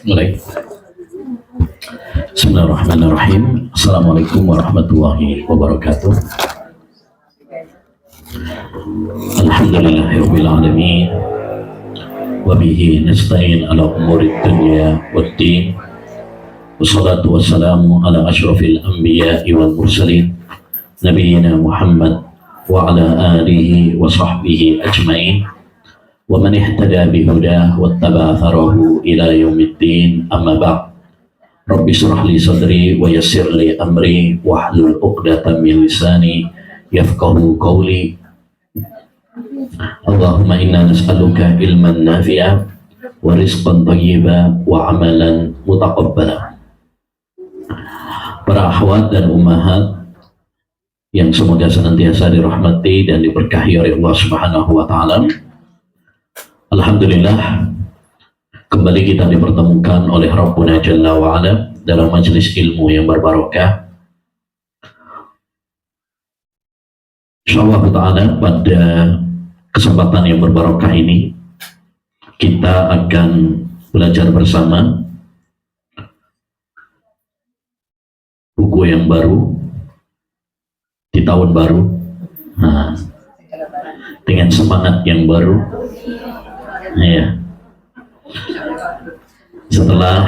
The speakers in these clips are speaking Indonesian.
Mulai. Bismillahirrahmanirrahim. Assalamualaikum warahmatullahi wabarakatuh. Alhamdulillahirabbil alamin. Wa bihi nasta'in ala umurid dunya waddin. Wassalatu wassalamu ala asyrafil anbiya'i wal mursalin nabiyyina Muhammad wa ala alihi wa sahbihi ajmain. Wa man ihtada bihudah wattaba atharahu ila yaumiddin, amma ba'd. Rabbi shrah li sadri wa yassir li amri wahlul 'uqdatam min lisani yafqahu qawli. Allahumma inna nas'aluka ilman nafi'a wa rizqan thayyiban wa amalan mutaqabbala. Para akhwat dan ummahat yang semoga senantiasa dirahmati dan diberkahi oleh Allah Subhanahu wa taala. Alhamdulillah, kembali kita dipertemukan oleh Rabbuna Jalla wa'ala dalam majelis ilmu yang berbarokah. Insyaallah ta'ala pada kesempatan yang berbarokah ini kita akan belajar bersama buku yang baru di tahun baru, dengan semangat yang baru. Ya. Setelah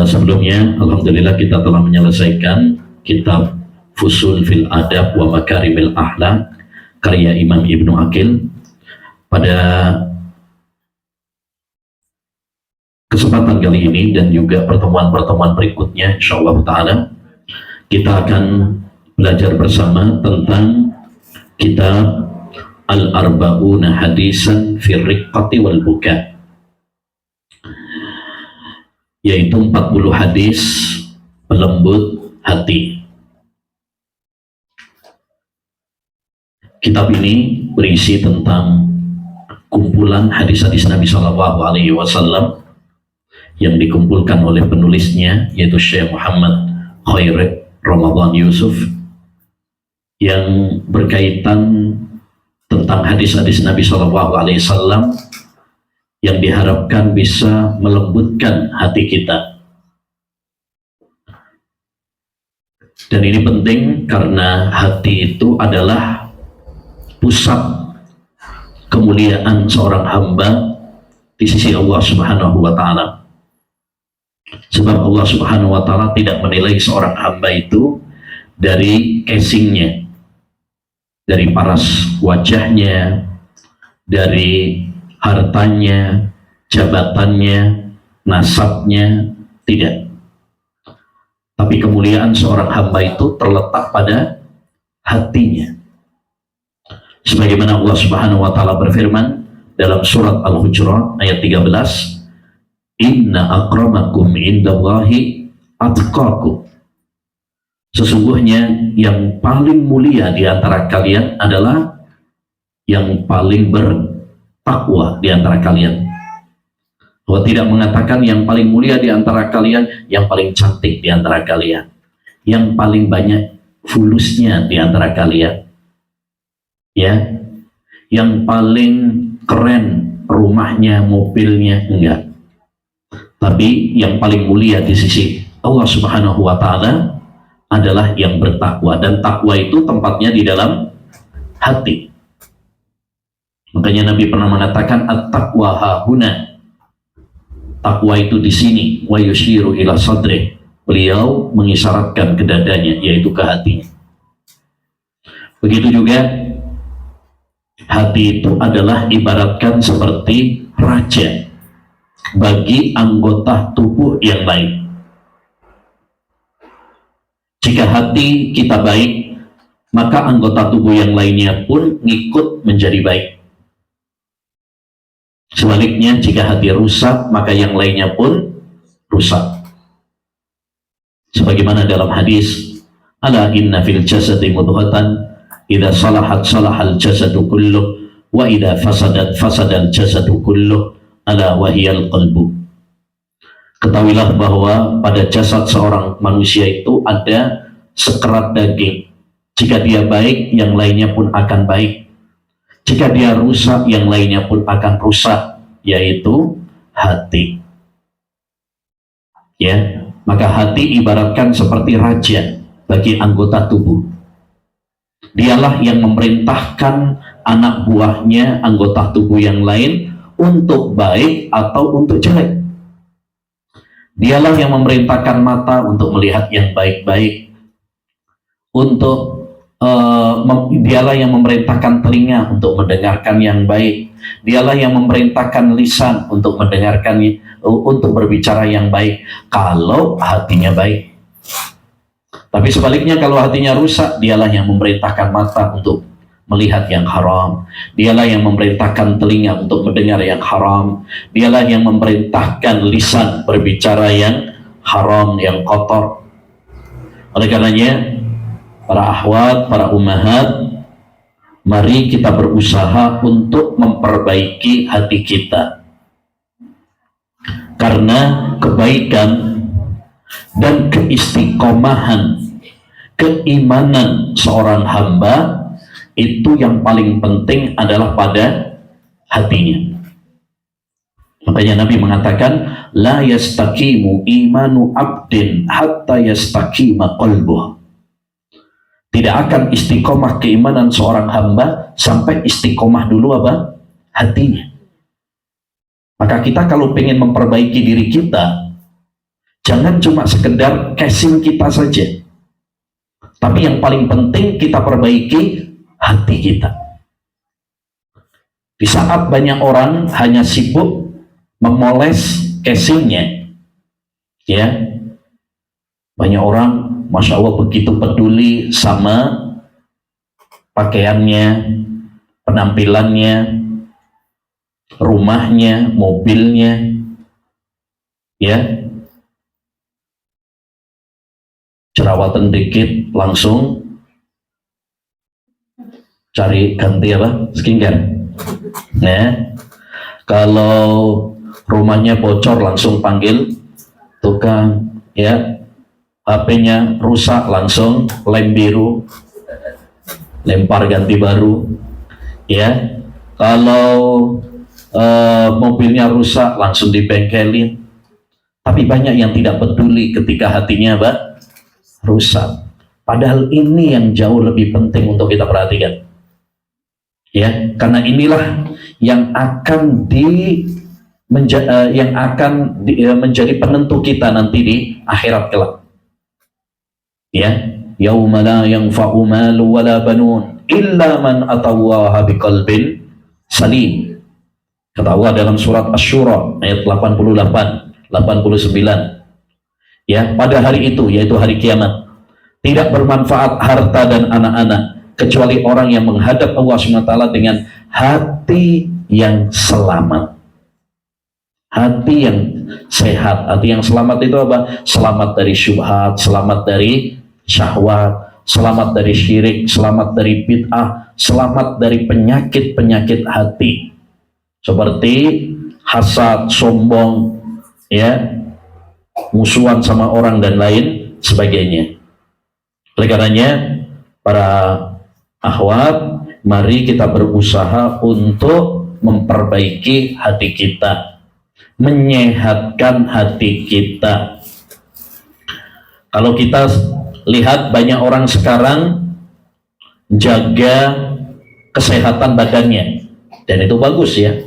sebelumnya, alhamdulillah kita telah menyelesaikan kitab Fusul fil Adab wa Makarimil Akhlaq karya Imam Ibnu Aqil. Pada kesempatan kali ini dan juga pertemuan-pertemuan berikutnya, insyaallah ta'ala kita akan belajar bersama tentang kitab Al-Arba'una Hadisan fi Riqqati wal Buka, yaitu 40 hadis pelembut hati. Kitab ini berisi tentang kumpulan hadis-hadis Nabi Shallallahu Alaihi Wasallam yang dikumpulkan oleh penulisnya, yaitu Syekh Muhammad Khair Ramadan Yusuf, yang berkaitan tentang hadis-hadis Nabi Shallallahu Alaihi Wasallam yang diharapkan bisa melembutkan hati kita. Dan ini penting karena hati itu adalah pusat kemuliaan seorang hamba di sisi Allah Subhanahu wa taala. Sebab Allah Subhanahu wa taala tidak menilai seorang hamba itu dari casingnya, dari paras wajahnya, dari hartanya, jabatannya, nasabnya, tidak. Tapi kemuliaan seorang hamba itu terletak pada hatinya. Sebagaimana Allah Subhanahu wa taala berfirman dalam surat Al-Hujurat ayat 13, "Inna akramakum indallahi atqakum." Sesungguhnya yang paling mulia di antara kalian adalah yang paling bertakwa di antara kalian. Allah tidak mengatakan yang paling mulia di antara kalian, yang paling cantik di antara kalian, yang paling banyak fulusnya di antara kalian, ya, yang paling keren rumahnya, mobilnya, enggak. Tapi yang paling mulia di sisi Allah Subhanahu wa taala adalah yang bertakwa, dan takwa itu tempatnya di dalam hati. Makanya Nabi pernah mengatakan at-taqwa hahuna, takwa itu di sini, wa yushiru ila sadri, beliau mengisyaratkan ke dadanya, yaitu ke hatinya. Begitu juga hati itu adalah ibaratkan seperti raja bagi anggota tubuh yang lain. Jika hati kita baik, maka anggota tubuh yang lainnya pun ngikut menjadi baik. Sebaliknya, jika hati rusak, maka yang lainnya pun rusak. Sebagaimana dalam hadis, "Ala inna fil jasadi mudghatan, idza salahat salahal jasadu kulluh, wa idza fasadat fasadal jasadu kulluh, ala wahiyal qalbu." Ketahuilah bahwa pada jasad seorang manusia itu ada sekerat daging. Jika dia baik, yang lainnya pun akan baik. Jika dia rusak, yang lainnya pun akan rusak, yaitu hati. Ya, maka hati ibaratkan seperti raja bagi anggota tubuh. Dialah yang memerintahkan anak buahnya, anggota tubuh yang lain, untuk baik atau untuk jelek. Dialah yang memerintahkan mata untuk melihat yang baik-baik, dialah yang memerintahkan telinga untuk mendengarkan yang baik. Dialah yang memerintahkan lisan untuk mendengarkan, untuk berbicara yang baik, kalau hatinya baik. Tapi sebaliknya, kalau hatinya rusak, dialah yang memerintahkan mata untuk melihat yang haram. Dialah yang memerintahkan telinga untuk mendengar yang haram. Dialah yang memerintahkan lisan berbicara yang haram, yang kotor. Oleh karenanya, para akhwat, para ummahat, mari kita berusaha untuk memperbaiki hati kita. Karena kebaikan dan keistiqomahan keimanan seorang hamba itu yang paling penting adalah pada hatinya. Makanya Nabi mengatakan, la yastaqimu imanu abdin hatta yastaqima qalbuh. Tidak akan istiqomah keimanan seorang hamba sampai istiqomah dulu apa? Hatinya. Maka kita kalau pengen memperbaiki diri kita, jangan cuma sekedar casing kita saja. Tapi yang paling penting kita perbaiki hati kita. Di saat banyak orang hanya sibuk memoles casingnya, ya, banyak orang Masya Allah begitu peduli sama pakaiannya, penampilannya, rumahnya, mobilnya, ya, jerawatan dikit langsung cari ganti apa? Skincare. Nah, kalau rumahnya bocor langsung panggil tukang, ya. HP-nya rusak langsung lem biru, lempar ganti baru, ya. Kalau mobilnya rusak langsung dibengkelin. Tapi banyak yang tidak peduli ketika hatinya apa? Rusak. Padahal ini yang jauh lebih penting untuk kita perhatikan, ya. Karena inilah yang akan menjadi penentu kita nanti di akhirat kelak. Ya, yauma la yanfa'u malu wala banun illa man atallaha biqalbin salim. Kata Allah dalam surat Asy-Syura ayat 88, 89. Ya, pada hari itu, yaitu hari kiamat, tidak bermanfaat harta dan anak-anak kecuali orang yang menghadap Allah SWT dengan hati yang selamat. Hati yang sehat. Hati yang selamat itu apa? Selamat dari syubhat, selamat dari syahwat, selamat dari syirik, selamat dari bid'ah, selamat dari penyakit-penyakit hati seperti hasad, sombong, ya, musuhan sama orang dan lain sebagainya. Oleh karenanya, para akhwat, mari kita berusaha untuk memperbaiki hati kita, menyehatkan hati kita. Kalau kita lihat banyak orang sekarang jaga kesehatan badannya, dan itu bagus ya,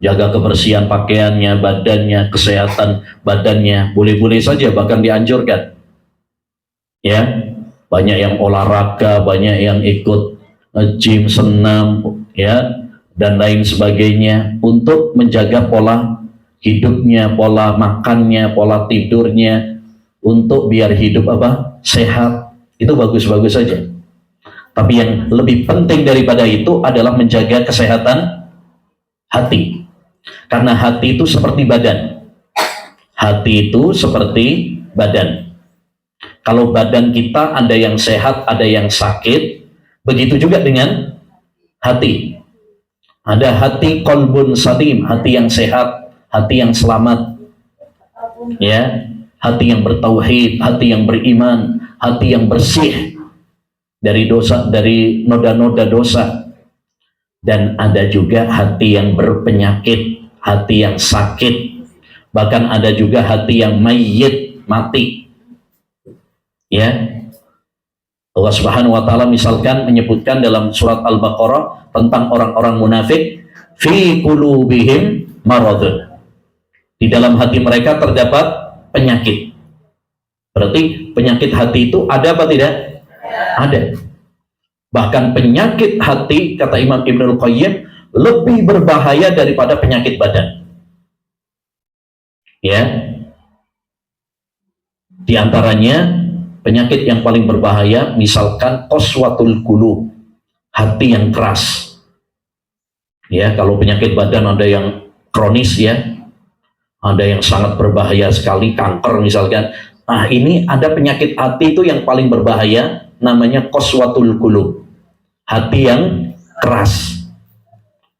jaga kebersihan pakaiannya, badannya, kesehatan badannya, boleh-boleh saja, bahkan dianjurkan, ya. Banyak yang olahraga, banyak yang ikut gym, senam, ya, dan lain sebagainya untuk menjaga pola hidupnya, pola makannya, pola tidurnya, untuk biar hidup apa? Sehat. Itu bagus-bagus saja. Tapi yang lebih penting daripada itu adalah menjaga kesehatan hati. Karena hati itu seperti badan. Hati itu seperti badan. Kalau badan kita ada yang sehat, ada yang sakit, begitu juga dengan hati. Ada hati qalbun salim, hati yang sehat, hati yang selamat, ya, hati yang bertauhid, hati yang beriman, hati yang bersih dari dosa, dari noda-noda dosa. dan ada juga hati yang berpenyakit, hati yang sakit, bahkan ada juga hati yang mayyit, mati. Ya, Allah Subhanahu wa taala misalkan menyebutkan dalam surat Al-Baqarah tentang orang-orang munafik, fi qulubihim maradun. Di dalam hati mereka terdapat penyakit. Berarti penyakit hati itu ada apa tidak? Ada. Bahkan penyakit hati, kata Imam Ibnul Qayyim, lebih berbahaya daripada penyakit badan. Ya. Di antaranya penyakit yang paling berbahaya misalkan qaswatul qulub, hati yang keras. Ya, kalau penyakit badan ada yang kronis ya. Ada yang sangat berbahaya sekali, kanker misalkan. Nah, ini ada penyakit hati itu yang paling berbahaya, namanya qaswatul qulub, hati yang keras.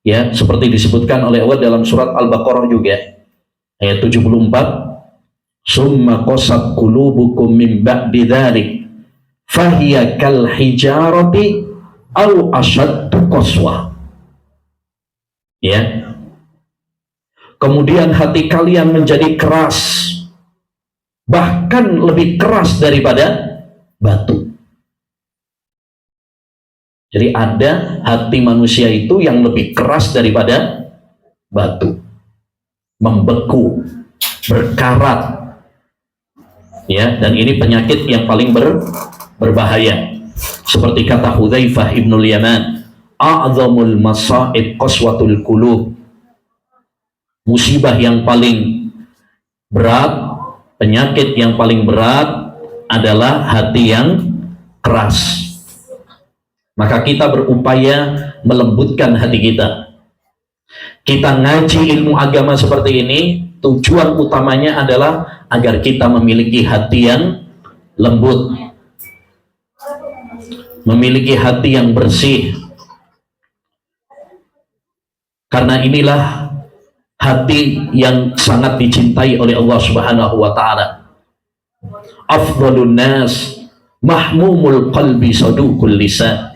Ya, seperti disebutkan oleh Allah dalam surat Al-Baqarah juga, ayat 74, summa qasat qulubukum min ba'di dzalik fahiya kal hijarati aw ashaddu qaswah. Ya. Kemudian hati kalian menjadi keras, bahkan lebih keras daripada batu. Jadi ada hati manusia itu yang lebih keras daripada batu, membeku, berkarat. Ya, dan ini penyakit yang paling berbahaya. Seperti kata Hudzaifah ibnul Yaman, a'zamul masa'ib qaswatul qulub. Musibah yang paling berat, penyakit yang paling berat adalah hati yang keras. Maka kita berupaya melembutkan hati kita. Kita ngaji ilmu agama seperti ini, tujuan utamanya adalah agar kita memiliki hati yang lembut, memiliki hati yang bersih. Karena inilah hati yang sangat dicintai oleh Allah Subhanahu wa taala. Afdhalun nas mahmumul qalbi saduqul lisan.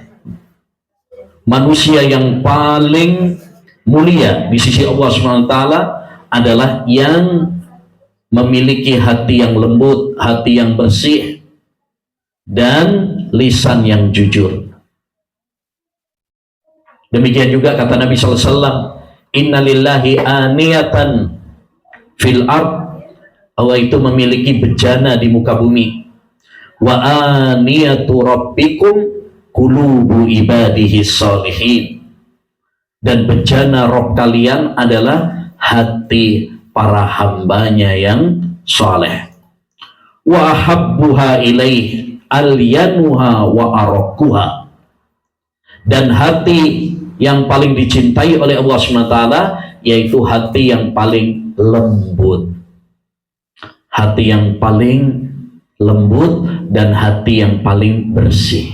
Manusia yang paling mulia di sisi Allah Subhanahu wa taala adalah yang memiliki hati yang lembut, hati yang bersih, dan lisan yang jujur. Demikian juga kata Nabi sallallahu alaihi wasallam, inna lillahi aniyatan fil ard. Allah itu memiliki bejana di muka bumi. Wa aniyatu rabbikum qulubu ibadihi sholihin. Dan bejana Rabb kalian adalah hati para hambanya yang soleh. Wa habbuha ilaih alyanuha wa arakuha. Dan hati yang paling dicintai oleh Allah SWT yaitu hati yang paling lembut, hati yang paling lembut dan hati yang paling bersih.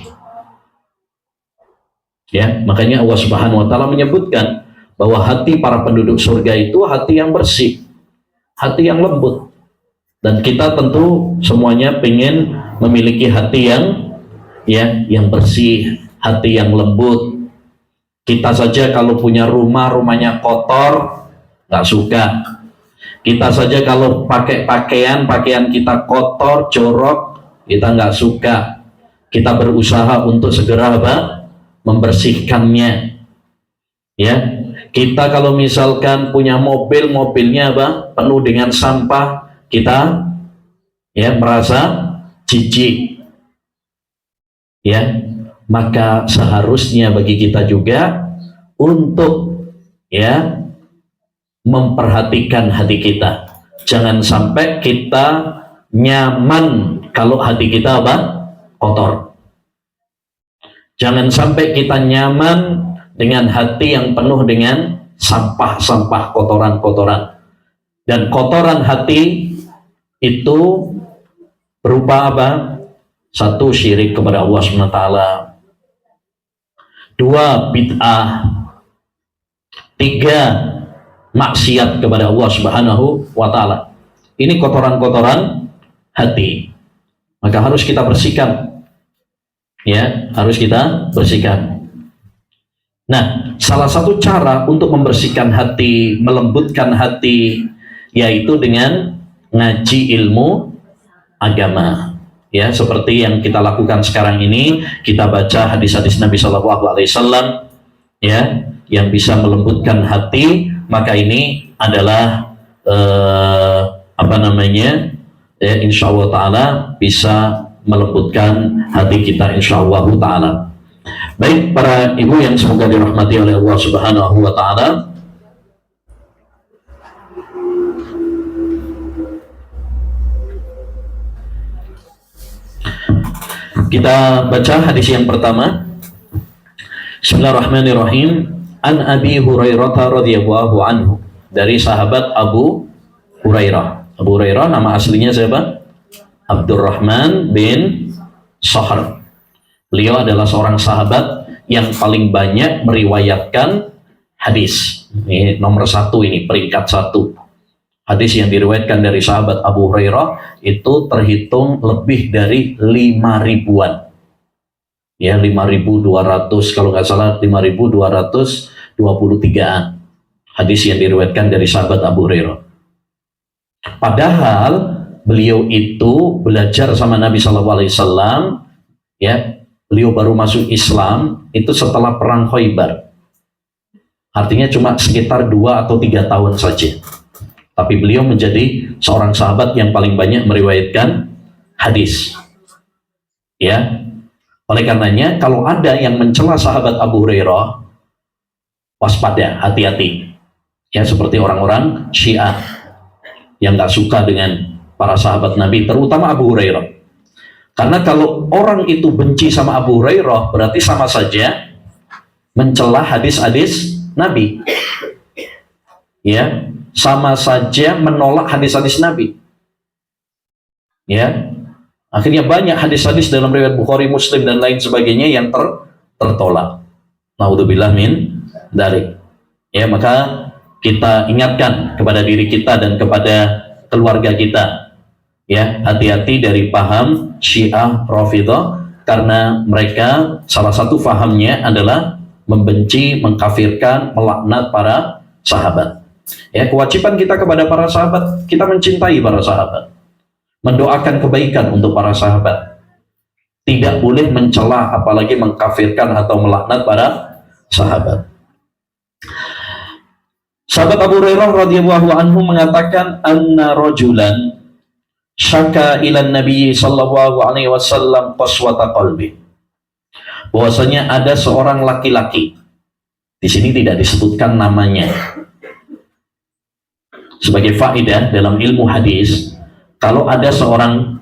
Ya, makanya Allah Subhanahu wa taala menyebutkan bahwa hati para penduduk surga itu hati yang bersih, hati yang lembut. Dan kita tentu semuanya ingin memiliki hati yang bersih, hati yang lembut. Kita saja kalau punya rumahnya kotor, nggak suka. Kita saja kalau pakai pakaian kita kotor, jorok, kita nggak suka. Kita berusaha untuk segera membersihkannya. Ya, kita kalau misalkan punya mobilnya penuh dengan sampah, kita merasa jijik. Ya, maka seharusnya bagi kita juga untuk memperhatikan hati kita. Jangan sampai kita nyaman kalau hati kita kotor. Jangan sampai kita nyaman dengan hati yang penuh dengan sampah-sampah, kotoran-kotoran. Dan kotoran hati itu berupa apa? Satu, syirik kepada Allah SWT. Dua, bid'ah. Tiga, maksiat kepada Allah Subhanahu wa taala. Ini kotoran-kotoran hati. Maka harus kita bersihkan. Ya, harus kita bersihkan. Nah, salah satu cara untuk membersihkan hati, melembutkan hati, yaitu dengan ngaji ilmu agama. Ya, seperti yang kita lakukan sekarang ini, kita baca hadis-hadis Nabi Shallallahu Alaihi Wasallam, ya, yang bisa melembutkan hati, maka ini adalah apa namanya, ya, insya Allah Taala bisa melembutkan hati kita, insya Allah Taala. Baik para ibu yang semoga dirahmati oleh Allah Subhanahu Wa Taala. Kita baca hadis yang pertama. Bismillahirrahmanirrahim. An Abi Hurairah radhiyallahu anhu, dari sahabat Abu Hurairah. Abu Hurairah nama aslinya siapa? Abdurrahman bin Sahr. Beliau adalah seorang sahabat yang paling banyak meriwayatkan hadis. Ini nomor satu, ini peringkat satu. Hadis yang diriwayatkan dari sahabat Abu Hurairah itu terhitung lebih dari 5.000-an. Ya, 5.200, kalau nggak salah 5.223-an hadis yang diriwayatkan dari sahabat Abu Hurairah. Padahal beliau itu belajar sama Nabi SAW, ya, beliau baru masuk Islam itu setelah perang Khaybar. Artinya cuma sekitar 2 atau 3 tahun saja. Tapi beliau menjadi seorang sahabat yang paling banyak meriwayatkan hadis. Ya. Oleh karenanya, kalau ada yang mencela sahabat Abu Hurairah, waspada, hati-hati. Ya, seperti orang-orang Syiah yang nggak suka dengan para sahabat Nabi, terutama Abu Hurairah. Karena kalau orang itu benci sama Abu Hurairah, berarti sama saja mencela hadis-hadis Nabi. Ya, sama saja menolak hadis-hadis Nabi. Ya, akhirnya banyak hadis-hadis dalam riwayat Bukhari, Muslim dan lain sebagainya yang tertolak. Naudzubillah min dzalik. Ya, maka kita ingatkan kepada diri kita dan kepada keluarga kita, ya, hati-hati dari paham Syiah Rafidhah, karena mereka salah satu fahamnya adalah membenci, mengkafirkan, melaknat para sahabat. Ya, kewajiban kita kepada para sahabat, kita mencintai para sahabat, mendoakan kebaikan untuk para sahabat. Tidak boleh mencela, apalagi mengkafirkan atau melaknat para sahabat. Sahabat Abu Hurairah radhiyallahu anhu mengatakan, anna rajulan syaka ila Nabi sallallahu alaihi wasallam qaswata qalbi. Bahwasanya ada seorang laki-laki. Di sini tidak disebutkan namanya. Sebagai faedah dalam ilmu hadis, kalau ada seorang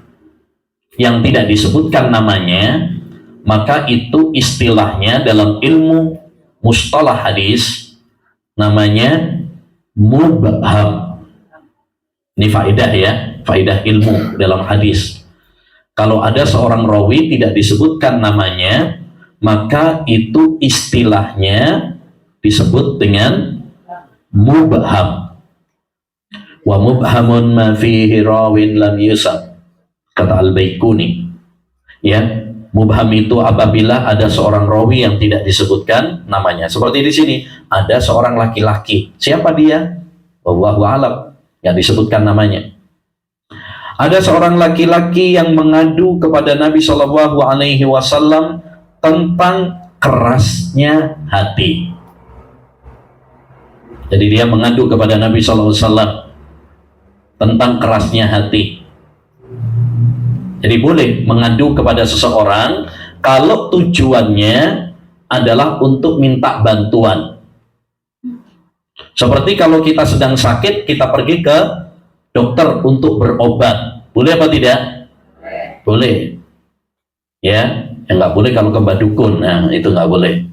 yang tidak disebutkan namanya, maka itu istilahnya dalam ilmu mustalah hadis namanya mubham. Ini faedah, ya, faedah ilmu dalam hadis. Kalau ada seorang rawi tidak disebutkan namanya, maka itu istilahnya disebut dengan mubham. Wa mubhamun ma fihi rawin lam yusam, kata Al-Baikuni. Ya, mubham itu apabila ada seorang rawi yang tidak disebutkan namanya. Seperti di sini, ada seorang laki-laki. Siapa dia? Wallahu a'lam, yang disebutkan namanya. Ada seorang laki-laki yang mengadu kepada Nabi Shallallahu Alaihi Wasallam tentang kerasnya hati. Jadi dia mengadu kepada Nabi Shallallahu Alaihi Wasallam tentang kerasnya hati. Jadi boleh mengadu kepada seseorang kalau tujuannya adalah untuk minta bantuan. Seperti kalau kita sedang sakit, kita pergi ke dokter untuk berobat. Boleh apa tidak? Boleh. Ya, yang nggak boleh kalau ke badukun. Nah, itu nggak boleh.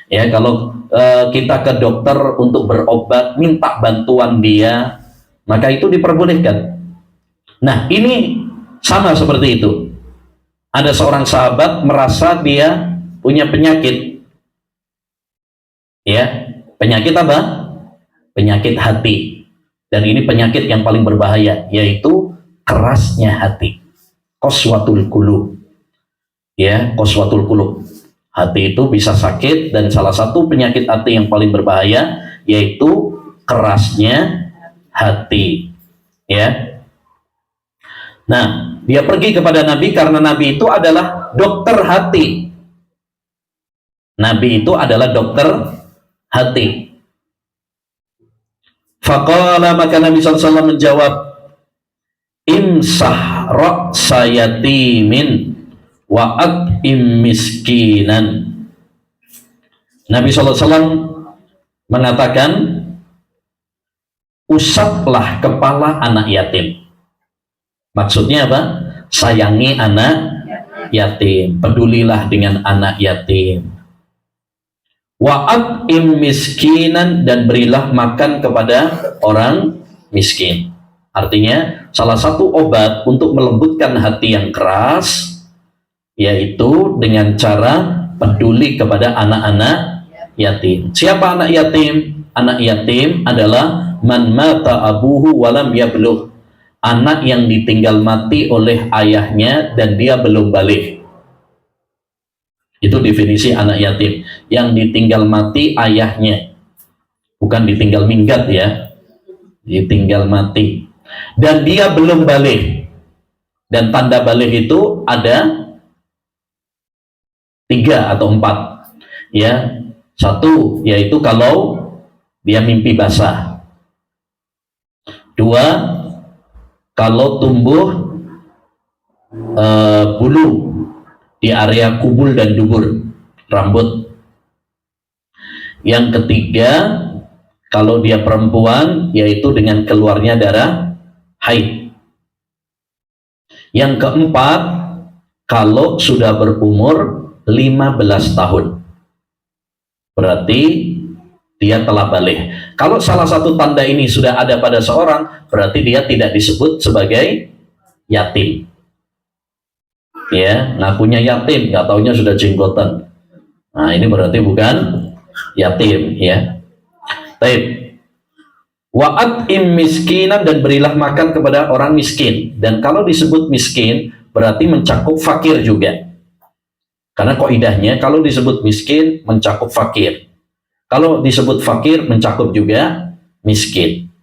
Ya, kalau kita ke dokter untuk berobat, minta bantuan dia, maka itu diperbolehkan. Nah, ini sama seperti itu. Ada seorang sahabat merasa dia punya penyakit. Ya, penyakit apa? Penyakit hati. Dan ini penyakit yang paling berbahaya, yaitu kerasnya hati. Qaswatul qulub. Ya, qaswatul qulub. Hati itu bisa sakit, dan salah satu penyakit hati yang paling berbahaya yaitu kerasnya hati. Ya. Nah, dia pergi kepada Nabi karena Nabi itu adalah dokter hati. Nabi itu adalah dokter hati. Faqala, maka Nabi SAW menjawab, imsah ra'sa yatimin wa at'im miskinan. Nabi SAW mengatakan, usaplah kepala anak yatim. Maksudnya apa? Sayangi anak yatim, pedulilah dengan anak yatim. Wa'at'im miskinan, dan berilah makan kepada orang miskin. Artinya salah satu obat untuk melembutkan hati yang keras yaitu dengan cara peduli kepada anak-anak yatim. Siapa anak yatim? Anak yatim adalah man mata abuhu walam yablugh, anak yang ditinggal mati oleh ayahnya dan dia belum balik. Itu definisi anak yatim, yang ditinggal mati ayahnya, bukan ditinggal minggat ya, ditinggal mati, dan dia belum balik. Dan tanda balik itu ada 3 atau 4 ya. 1 yaitu kalau dia mimpi basah. 2, kalau tumbuh bulu di area kubul dan dubur rambut. Yang ketiga, kalau dia perempuan, yaitu dengan keluarnya darah haid. Yang keempat, kalau sudah berumur 15 tahun, berarti dia telah balik. Kalau salah satu tanda ini sudah ada pada seorang, berarti dia tidak disebut sebagai yatim. Ya, ngakunya yatim, nggak taunya sudah jenggotan. Nah, ini berarti bukan yatim, ya. Baik. Wa'at'im miskinan, dan berilah makan kepada orang miskin. Dan kalau disebut miskin, berarti mencakup fakir juga. Karena kaidahnya kalau disebut miskin mencakup fakir. Kalau disebut fakir mencakup juga miskin.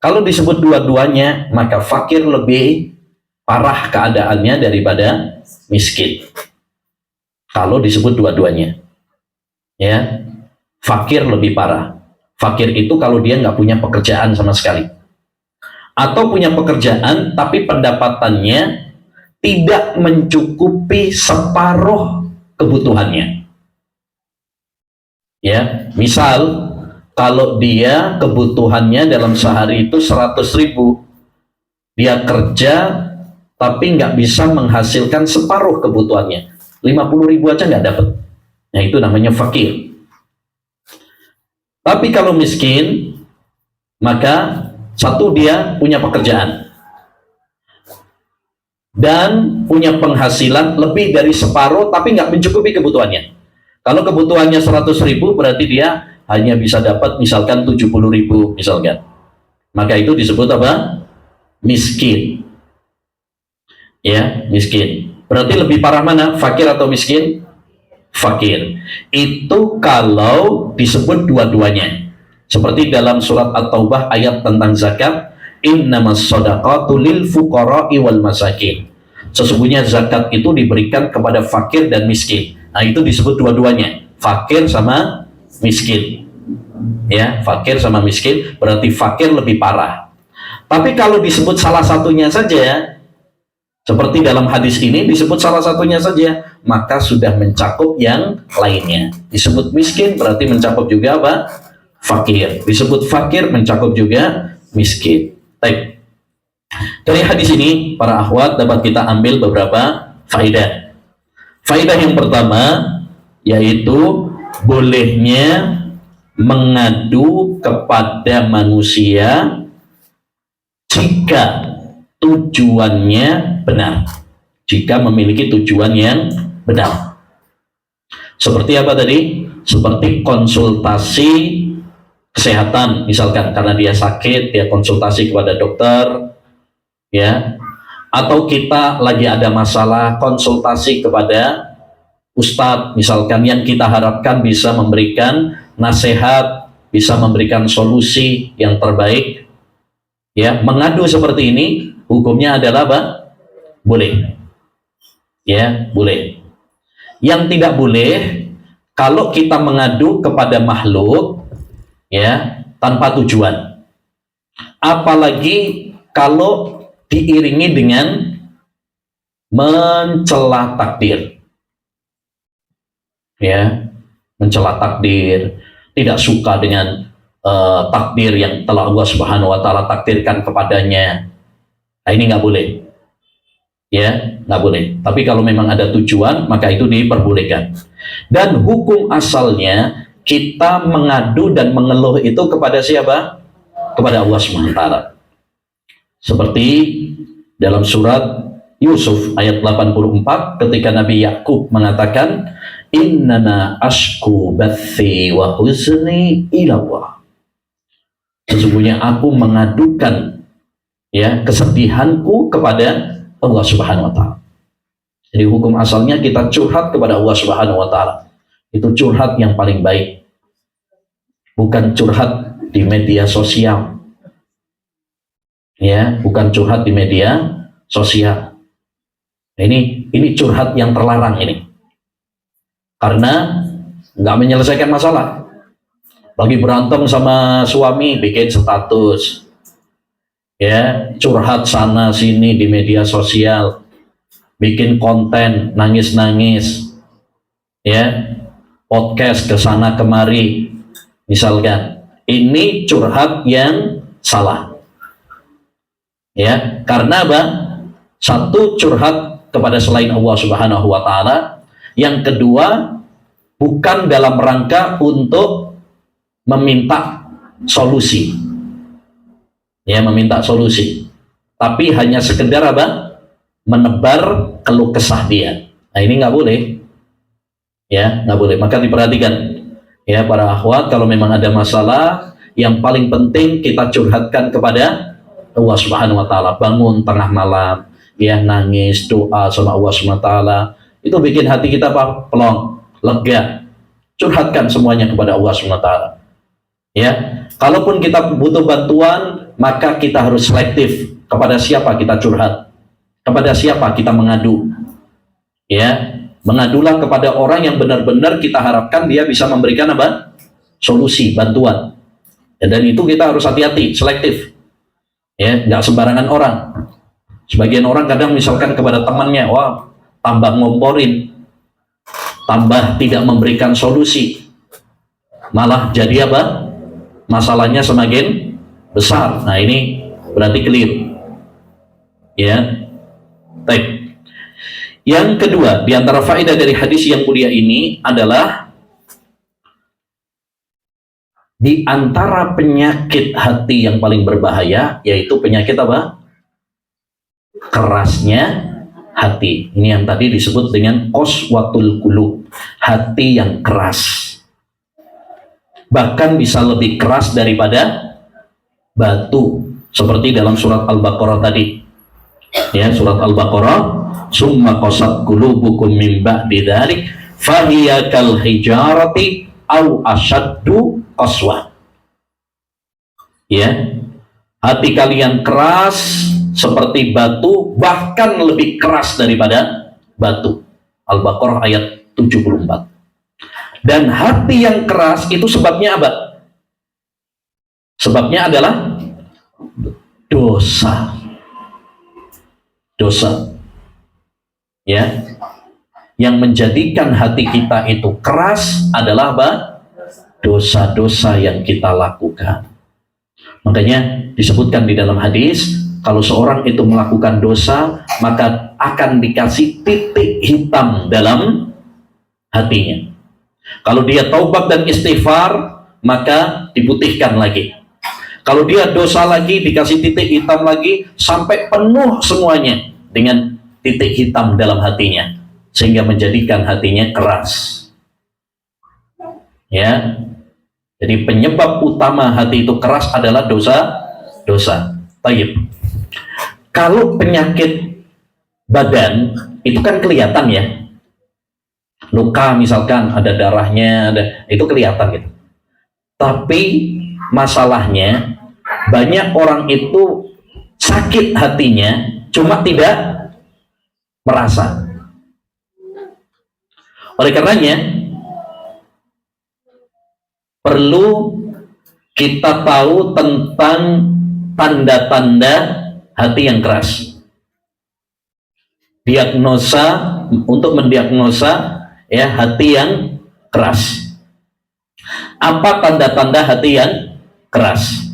Kalau disebut dua-duanya, maka fakir lebih parah keadaannya daripada miskin. Kalau disebut dua-duanya, ya, fakir lebih parah. Fakir itu kalau dia nggak punya pekerjaan sama sekali, atau punya pekerjaan tapi pendapatannya tidak mencukupi separuh kebutuhannya. Ya, misal kalau dia kebutuhannya dalam sehari itu 100.000, dia kerja tapi nggak bisa menghasilkan separuh kebutuhannya, 50.000 aja nggak dapat. Nah, itu namanya fakir. Tapi kalau miskin, maka 1, dia punya pekerjaan dan punya penghasilan lebih dari separuh tapi nggak mencukupi kebutuhannya. Kalau kebutuhannya 100.000, berarti dia hanya bisa dapat misalkan 70.000 misalkan. Maka itu disebut apa? Miskin. Ya, miskin. Berarti lebih parah mana? Fakir atau miskin? Fakir. Itu kalau disebut dua-duanya. Seperti dalam surat At-Taubah ayat tentang zakat, innamas shadaqatu lil fuqara'i wal masakin. Sesungguhnya zakat itu diberikan kepada fakir dan miskin. Nah, itu disebut dua-duanya, fakir sama miskin. Ya, fakir sama miskin, berarti fakir lebih parah. Tapi kalau disebut salah satunya saja, seperti dalam hadis ini disebut salah satunya saja, maka sudah mencakup yang lainnya. Disebut miskin berarti mencakup juga apa? Fakir. Disebut fakir mencakup juga miskin. Baik. Dari hadis ini, para akhwat, dapat kita ambil beberapa faedah. Faedah yang pertama yaitu bolehnya mengadu kepada manusia jika tujuannya benar, jika memiliki tujuan yang benar. Seperti apa tadi? Seperti konsultasi kesehatan, misalkan karena dia sakit, dia konsultasi kepada dokter, ya. Atau kita lagi ada masalah, konsultasi kepada ustadz misalkan yang kita harapkan bisa memberikan nasihat, bisa memberikan solusi yang terbaik, ya, mengadu seperti ini hukumnya adalah apa? Boleh. Ya, boleh. Yang tidak boleh kalau kita mengadu kepada makhluk, ya, tanpa tujuan. Apalagi kalau diiringi dengan mencela takdir. Ya, mencela takdir, tidak suka dengan takdir yang telah Allah Subhanahu wa taala takdirkan kepadanya. Nah, ini nggak boleh. Ya, nggak boleh. Tapi kalau memang ada tujuan, maka itu diperbolehkan. Dan hukum asalnya kita mengadu dan mengeluh itu kepada siapa? Kepada Allah Subhanahu wa taala. Seperti dalam surat Yusuf ayat 84 ketika Nabi Yakub mengatakan, innana ashku bathi wa huzni ila Allah. Sesungguhnya aku mengadukan, ya, kesedihanku kepada Allah Subhanahu wa taala. Jadi hukum asalnya kita curhat kepada Allah Subhanahu wa taala. Itu curhat yang paling baik. Bukan curhat di media sosial. Ya, bukan curhat di media sosial. Ini curhat yang terlarang ini. Karena nggak menyelesaikan masalah. Lagi berantem sama suami, bikin status, ya, curhat sana sini di media sosial, bikin konten nangis-nangis, ya, podcast ke sana kemari, misalkan. Ini curhat yang salah, ya, karena apa? Satu, curhat kepada selain Allah Subhanahu wa taala. Yang kedua, bukan dalam rangka untuk meminta solusi, ya, meminta solusi, tapi hanya sekedar apa? Menebar keluh kesah dia. Nah, ini nggak boleh, ya, nggak boleh. Maka diperhatikan, ya, para akhwat, kalau memang ada masalah, yang paling penting kita curhatkan kepada Allah Subhanahu wa taala. Bangun tengah malam, ya, nangis, doa sama Allah Subhanahu wa taala. Itu bikin hati kita apa? Pelong, lega. Curhatkan semuanya kepada Allah Subhanahu wa taala. Ya, kalaupun kita butuh bantuan, maka kita harus selektif kepada siapa kita curhat, kepada siapa kita mengadu. Ya, mengadulah kepada orang yang benar-benar kita harapkan dia bisa memberikan apa? Solusi, bantuan. Ya, dan itu kita harus hati-hati, selektif. Ya, nggak sembarangan orang. Sebagian orang kadang misalkan kepada temannya, wah, tambah ngomporin, tambah tidak memberikan solusi, malah jadi apa? Masalahnya semakin besar. Nah, ini berarti keliru. Ya. Baik. Yang kedua, di antara faedah dari hadis yang mulia ini adalah di antara penyakit hati yang paling berbahaya, yaitu penyakit apa? Kerasnya hati. Ini yang tadi disebut dengan qaswatul qulub, hati yang keras. Bahkan bisa lebih keras daripada batu, seperti dalam surat Al-Baqarah tadi. Ya, surat Al-Baqarah, summa qasat qulubukum min ba'di dzalik fahiya kal hijarati au asyaddu qaswah. Ya, hati kalian keras seperti batu, bahkan lebih keras daripada batu. Al-Baqarah ayat 74. Dan hati yang keras itu sebabnya apa? Sebabnya adalah dosa. Dosa. Ya. Yang menjadikan hati kita itu keras adalah apa? Dosa-dosa yang kita lakukan. Makanya disebutkan di dalam hadis, kalau seorang itu melakukan dosa, maka akan dikasih titik hitam dalam hatinya. Kalau dia taubat dan istighfar, maka diputihkan lagi. Kalau dia dosa lagi, dikasih titik hitam lagi, sampai penuh semuanya dengan titik hitam dalam hatinya, sehingga menjadikan hatinya keras. Ya, jadi penyebab utama hati itu keras adalah dosa. Tayyib. Kalau penyakit badan itu kan kelihatan, ya. luka misalkan ada darahnya, itu kelihatan gitu. Tapi masalahnya banyak orang itu sakit hatinya, cuma tidak merasa. Oleh karenanya perlu kita tahu tentang tanda-tanda hati yang keras. Diagnosa, untuk mendiagnosa ya hati yang keras. Apa tanda-tanda hati yang keras?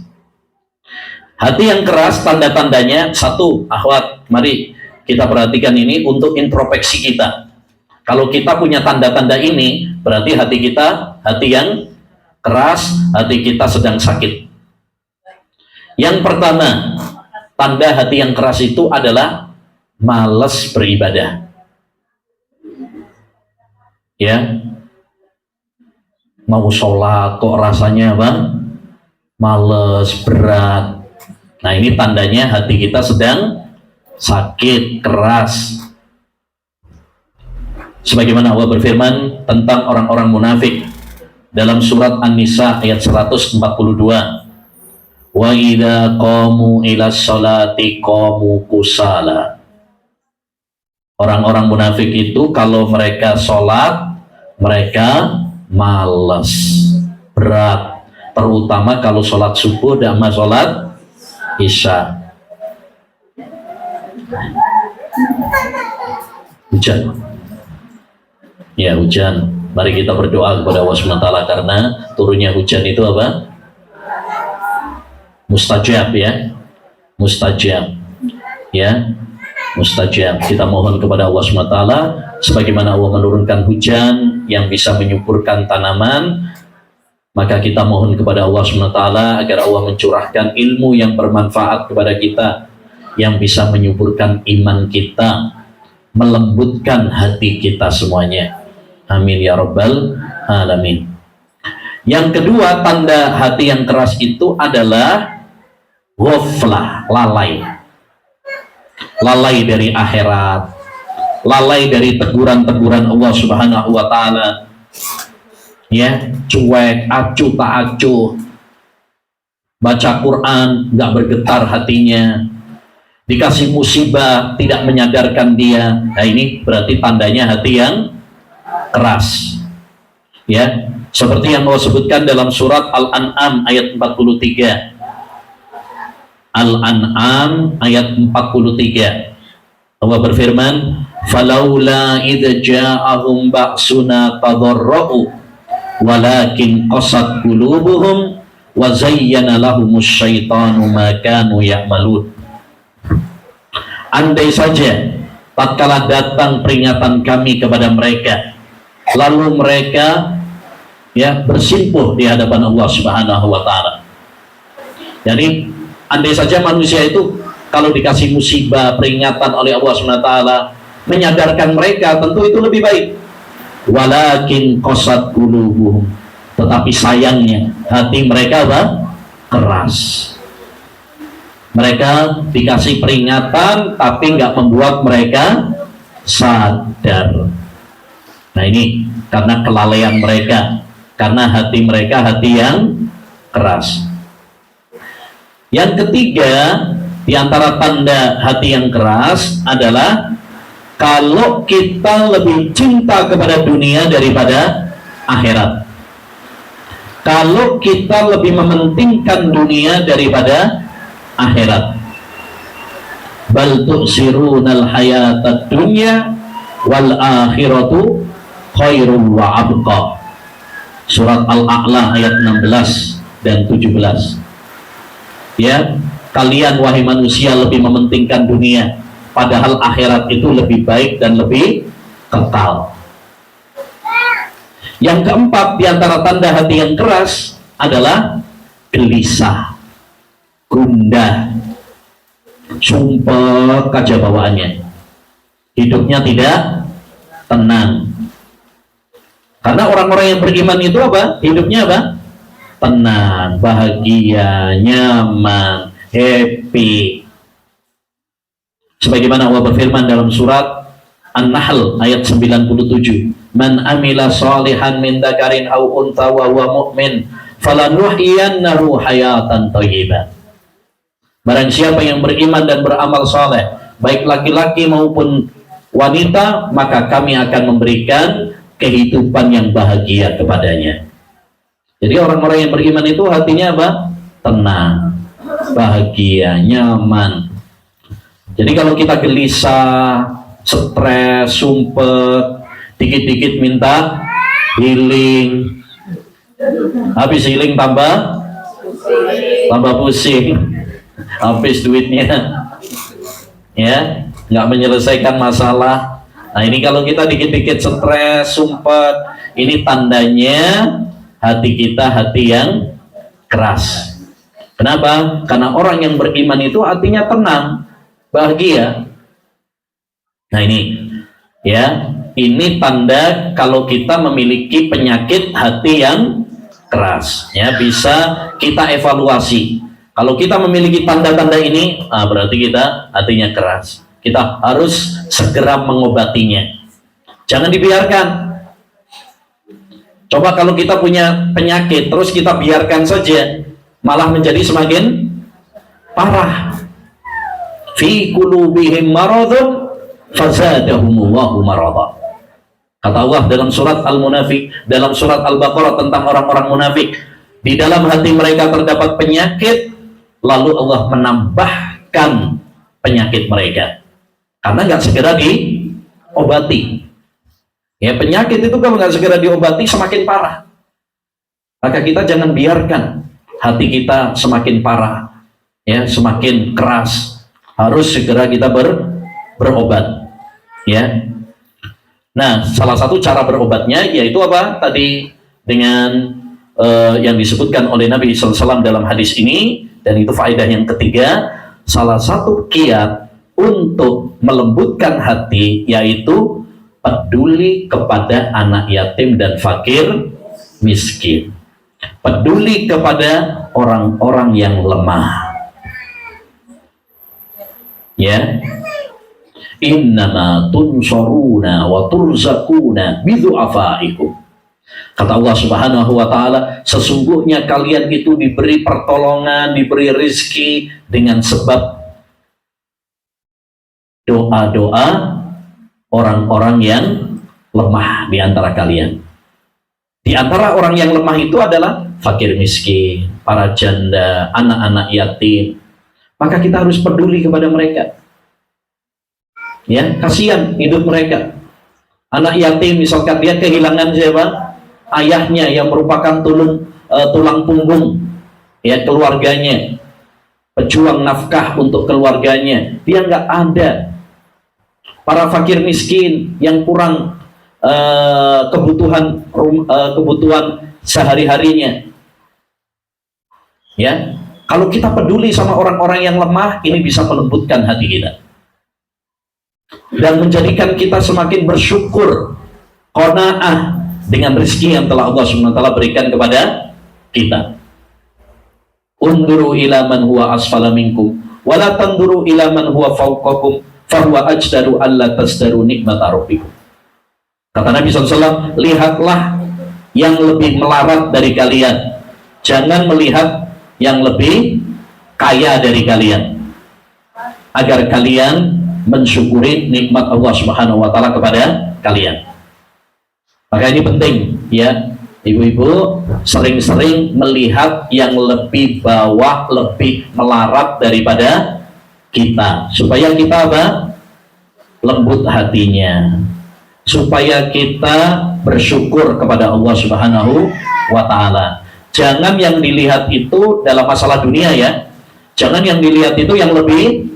Hati yang keras tanda-tandanya satu, akhwat, mari kita perhatikan ini untuk introspeksi kita. Kalau kita punya tanda-tanda ini, berarti hati kita hati yang keras, hati kita sedang sakit. Yang pertama, tanda hati yang keras itu adalah malas beribadah. Ya, mau sholat kok rasanya bang males, berat. Nah ini tandanya hati kita sedang sakit, keras. Sebagaimana Allah berfirman tentang orang-orang munafik dalam surat An-Nisa ayat 142. Wa idza qamu ila sholati qamu kusala. Orang-orang munafik itu kalau mereka sholat, mereka malas, berat. Terutama kalau sholat subuh dan sholat isya. Hujan. Ya hujan. Mari kita berdoa kepada Allah SWT karena turunnya hujan itu apa? Mustajab ya. Mustajab. Ya. Mustajab. Kita mohon kepada Allah SWT sebagaimana Allah menurunkan hujan yang bisa menyuburkan tanaman, maka kita mohon kepada Allah SWT agar Allah mencurahkan ilmu yang bermanfaat kepada kita, yang bisa menyuburkan iman kita, melembutkan hati kita semuanya. Amin ya rabbal alamin. Yang kedua, tanda hati yang keras itu adalah ghaflah, lalai. Lalai dari akhirat, lalai dari teguran-teguran Allah Subhanahu wa taala. Ya, cuek, acuh tak acuh. Baca Quran nggak bergetar hatinya. Dikasih musibah tidak menyadarkan dia. Nah, ini berarti tandanya hati yang keras. Ya, seperti yang Allah sebutkan dalam surat Al-An'am ayat 43. Al-An'am ayat 43. Allah berfirman, "Falaula idza ja'ahum ba'suna tadarra'u walakin qasat qulubuhum wa zayyana lahumus syaitanu ma kanu ya'malun." Andai saja tatkala datang peringatan kami kepada mereka, lalu mereka ya bersimpuh di hadapan Allah Subhanahu wa taala. Jadi andai saja manusia itu kalau dikasih musibah, peringatan oleh Allah SWT menyadarkan mereka, tentu itu lebih baik. Walakin qasat qulubuhum, tetapi sayangnya hati mereka apa? Keras. Mereka dikasih peringatan tapi nggak membuat mereka sadar. Nah ini karena kelalaian mereka, karena hati mereka hati yang keras. Yang ketiga, di antara tanda hati yang keras adalah kalau kita lebih cinta kepada dunia daripada akhirat. Kalau kita lebih mementingkan dunia daripada akhirat. Bal tu'sirunal hayatad dunya wal akhiratu khairun wa abqa. Surat Al-A'la ayat 16 dan 17. Ya, kalian wahai manusia lebih mementingkan dunia, padahal akhirat itu lebih baik dan lebih kekal. Yang keempat, di antara tanda hati yang keras adalah gelisah, gundah, sumpah kaja bawaannya. Hidupnya tidak tenang. Karena orang-orang yang beriman itu apa? Hidupnya apa? Tenang, bahagia, nyaman, happy. Sebagaimana Allah berfirman dalam surat An-Nahl ayat 97, Man amila salihan min dzakarin aw untha wa huwa mu'min falanuhyiyannahu hayatan thayyibah. Barang siapa yang beriman dan beramal saleh, baik laki-laki maupun wanita, maka kami akan memberikan kehidupan yang bahagia kepadanya. Jadi orang-orang yang beriman itu hatinya apa? Tenang, bahagia, nyaman. Jadi kalau kita gelisah, stres, sumpet, dikit-dikit minta healing, habis healing tambah pusing, habis duitnya, ya, nggak menyelesaikan masalah. Nah ini kalau kita dikit-dikit stres, sumpet, ini tandanya hati kita hati yang keras. Kenapa? Karena orang yang beriman itu hatinya tenang, bahagia. Nah ini, ya, ini tanda kalau kita memiliki penyakit hati yang keras. Ya, bisa kita evaluasi. Kalau kita memiliki tanda-tanda ini, berarti kita hatinya keras. Kita harus segera mengobatinya. Jangan dibiarkan. Coba kalau kita punya penyakit, terus kita biarkan saja, malah menjadi semakin parah. Fi qulubihim maradun fazadahumullahu marada. Kata Allah dalam surat Al-Munafiq, dalam surat Al-Baqarah tentang orang-orang munafik, di dalam hati mereka terdapat penyakit, lalu Allah menambahkan penyakit mereka karena nggak segera diobati. Ya, penyakit itu kalau nggak segera diobati semakin parah. Maka kita jangan biarkan hati kita semakin parah, ya, semakin keras. Harus segera kita berobat, ya. Nah, salah satu cara berobatnya yaitu apa? Tadi dengan yang disebutkan oleh Nabi SAW dalam hadis ini, dan itu faedah yang ketiga, salah satu kiat untuk melembutkan hati yaitu peduli kepada anak yatim dan fakir miskin, peduli kepada orang-orang yang lemah, ya. Innama tunsuruna wa turzakuna bidu'afaikum. Kata Allah Subhanahu wa ta'ala, sesungguhnya kalian itu diberi pertolongan, diberi rizki dengan sebab doa-doa orang-orang yang lemah di antara kalian. Di antara orang yang lemah itu adalah fakir miskin, para janda, anak-anak yatim. Maka kita harus peduli kepada mereka. Ya, kasihan hidup mereka. Anak yatim misalkan dia kehilangan siapa? Ayahnya yang merupakan tulang punggung, ya, keluarganya, pejuang nafkah untuk keluarganya, dia nggak ada. Para fakir miskin yang kurang kebutuhan sehari-harinya, ya. Kalau kita peduli sama orang-orang yang lemah, ini bisa melembutkan hati kita dan menjadikan kita semakin bersyukur, qanaah dengan rezeki yang telah Allah SWT berikan kepada kita. Unduru ila man huwa asfala minkum wa la tanduru ila man huwa fawqakum fahuwa ajdaru alla tasdaru nikmata rabbikum. Kata Nabi SAW, lihatlah yang lebih melarat dari kalian, jangan melihat yang lebih kaya dari kalian, agar kalian mensyukuri nikmat Allah Subhanahu wa ta'ala kepada kalian. Maka ini penting, ya, ibu-ibu sering-sering melihat yang lebih bawah, lebih melarat daripada kita, supaya kita apa? Lembut hatinya, supaya kita bersyukur kepada Allah Subhanahu wa ta'ala. Jangan yang dilihat itu dalam masalah dunia, ya, jangan yang dilihat itu yang lebih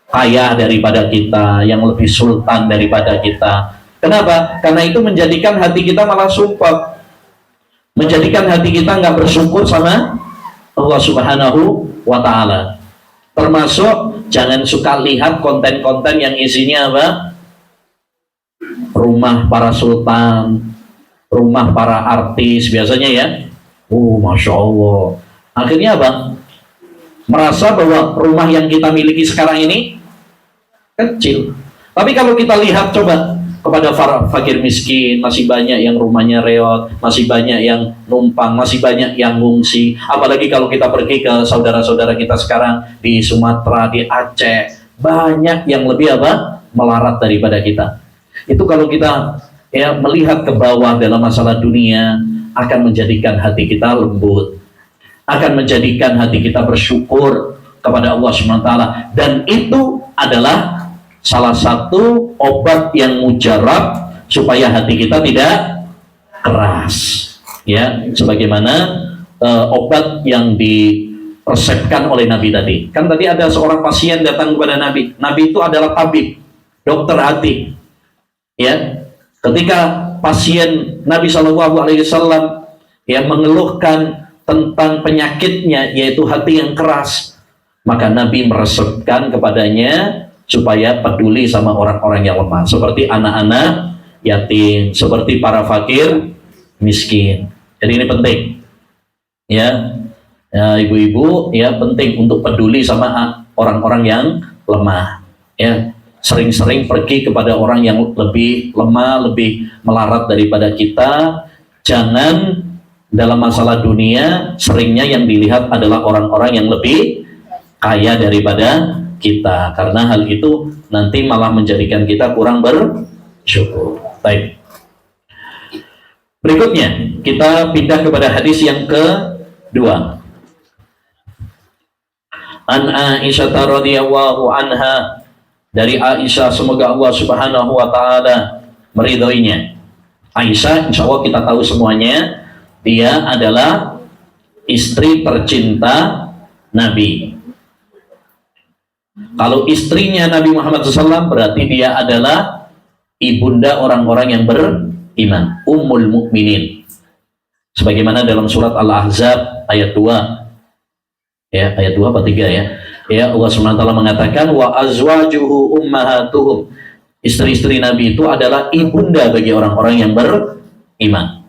kaya daripada kita, yang lebih sultan daripada kita. Kenapa? Karena itu menjadikan hati kita malah sumpah, menjadikan hati kita nggak bersyukur sama Allah Subhanahu wa ta'ala. Termasuk jangan suka lihat konten-konten yang isinya apa? Rumah para sultan, rumah para artis biasanya, ya. Masya Allah. Akhirnya apa? Merasa bahwa rumah yang kita miliki sekarang ini kecil. Tapi kalau kita lihat, coba kepada fakir miskin, masih banyak yang rumahnya reot, masih banyak yang numpang, masih banyak yang ngungsi. Apalagi kalau kita pergi ke saudara-saudara kita sekarang di Sumatera, di Aceh, banyak yang lebih melarat daripada kita. Itu kalau kita melihat ke bawah dalam masalah dunia, akan menjadikan hati kita lembut, akan menjadikan hati kita bersyukur kepada Allah SWT. Dan itu adalah salah satu obat yang mujarab supaya hati kita tidak keras, ya, sebagaimana obat yang diresepkan oleh Nabi tadi. Kan tadi ada seorang pasien datang kepada Nabi. Nabi itu adalah tabib, dokter hati, ya. Ketika pasien Nabi SAW mengeluhkan tentang penyakitnya, yaitu hati yang keras, maka Nabi meresepkan kepadanya supaya peduli sama orang-orang yang lemah, seperti anak-anak yatim, seperti para fakir miskin. Jadi ini penting, ya, ibu-ibu, ya, penting untuk peduli sama orang-orang yang lemah, ya. Sering-sering pergi kepada orang yang lebih lemah, lebih melarat daripada kita. Jangan dalam masalah dunia, seringnya yang dilihat adalah orang-orang yang lebih kaya daripada kita, karena hal itu nanti malah menjadikan kita kurang bersyukur. Baik. Berikutnya kita pindah kepada hadis yang kedua. An Aisyah radhiyallahu anha, dari Aisyah, semoga Allah Subhanahu wa taala meridhoinya. Aisyah, insya Allah kita tahu semuanya, dia adalah istri tercinta Nabi. Kalau istrinya Nabi Muhammad SAW, berarti dia adalah ibunda orang-orang yang beriman, Ummul Mukminin. Sebagaimana dalam surat Al-Ahzab ayat 2, ya, ayat 2 atau 3, ya. Ya, Allah SWT mengatakan, wa azwajuhu ummahatuhum. Istri-istri Nabi itu adalah ibunda bagi orang-orang yang beriman.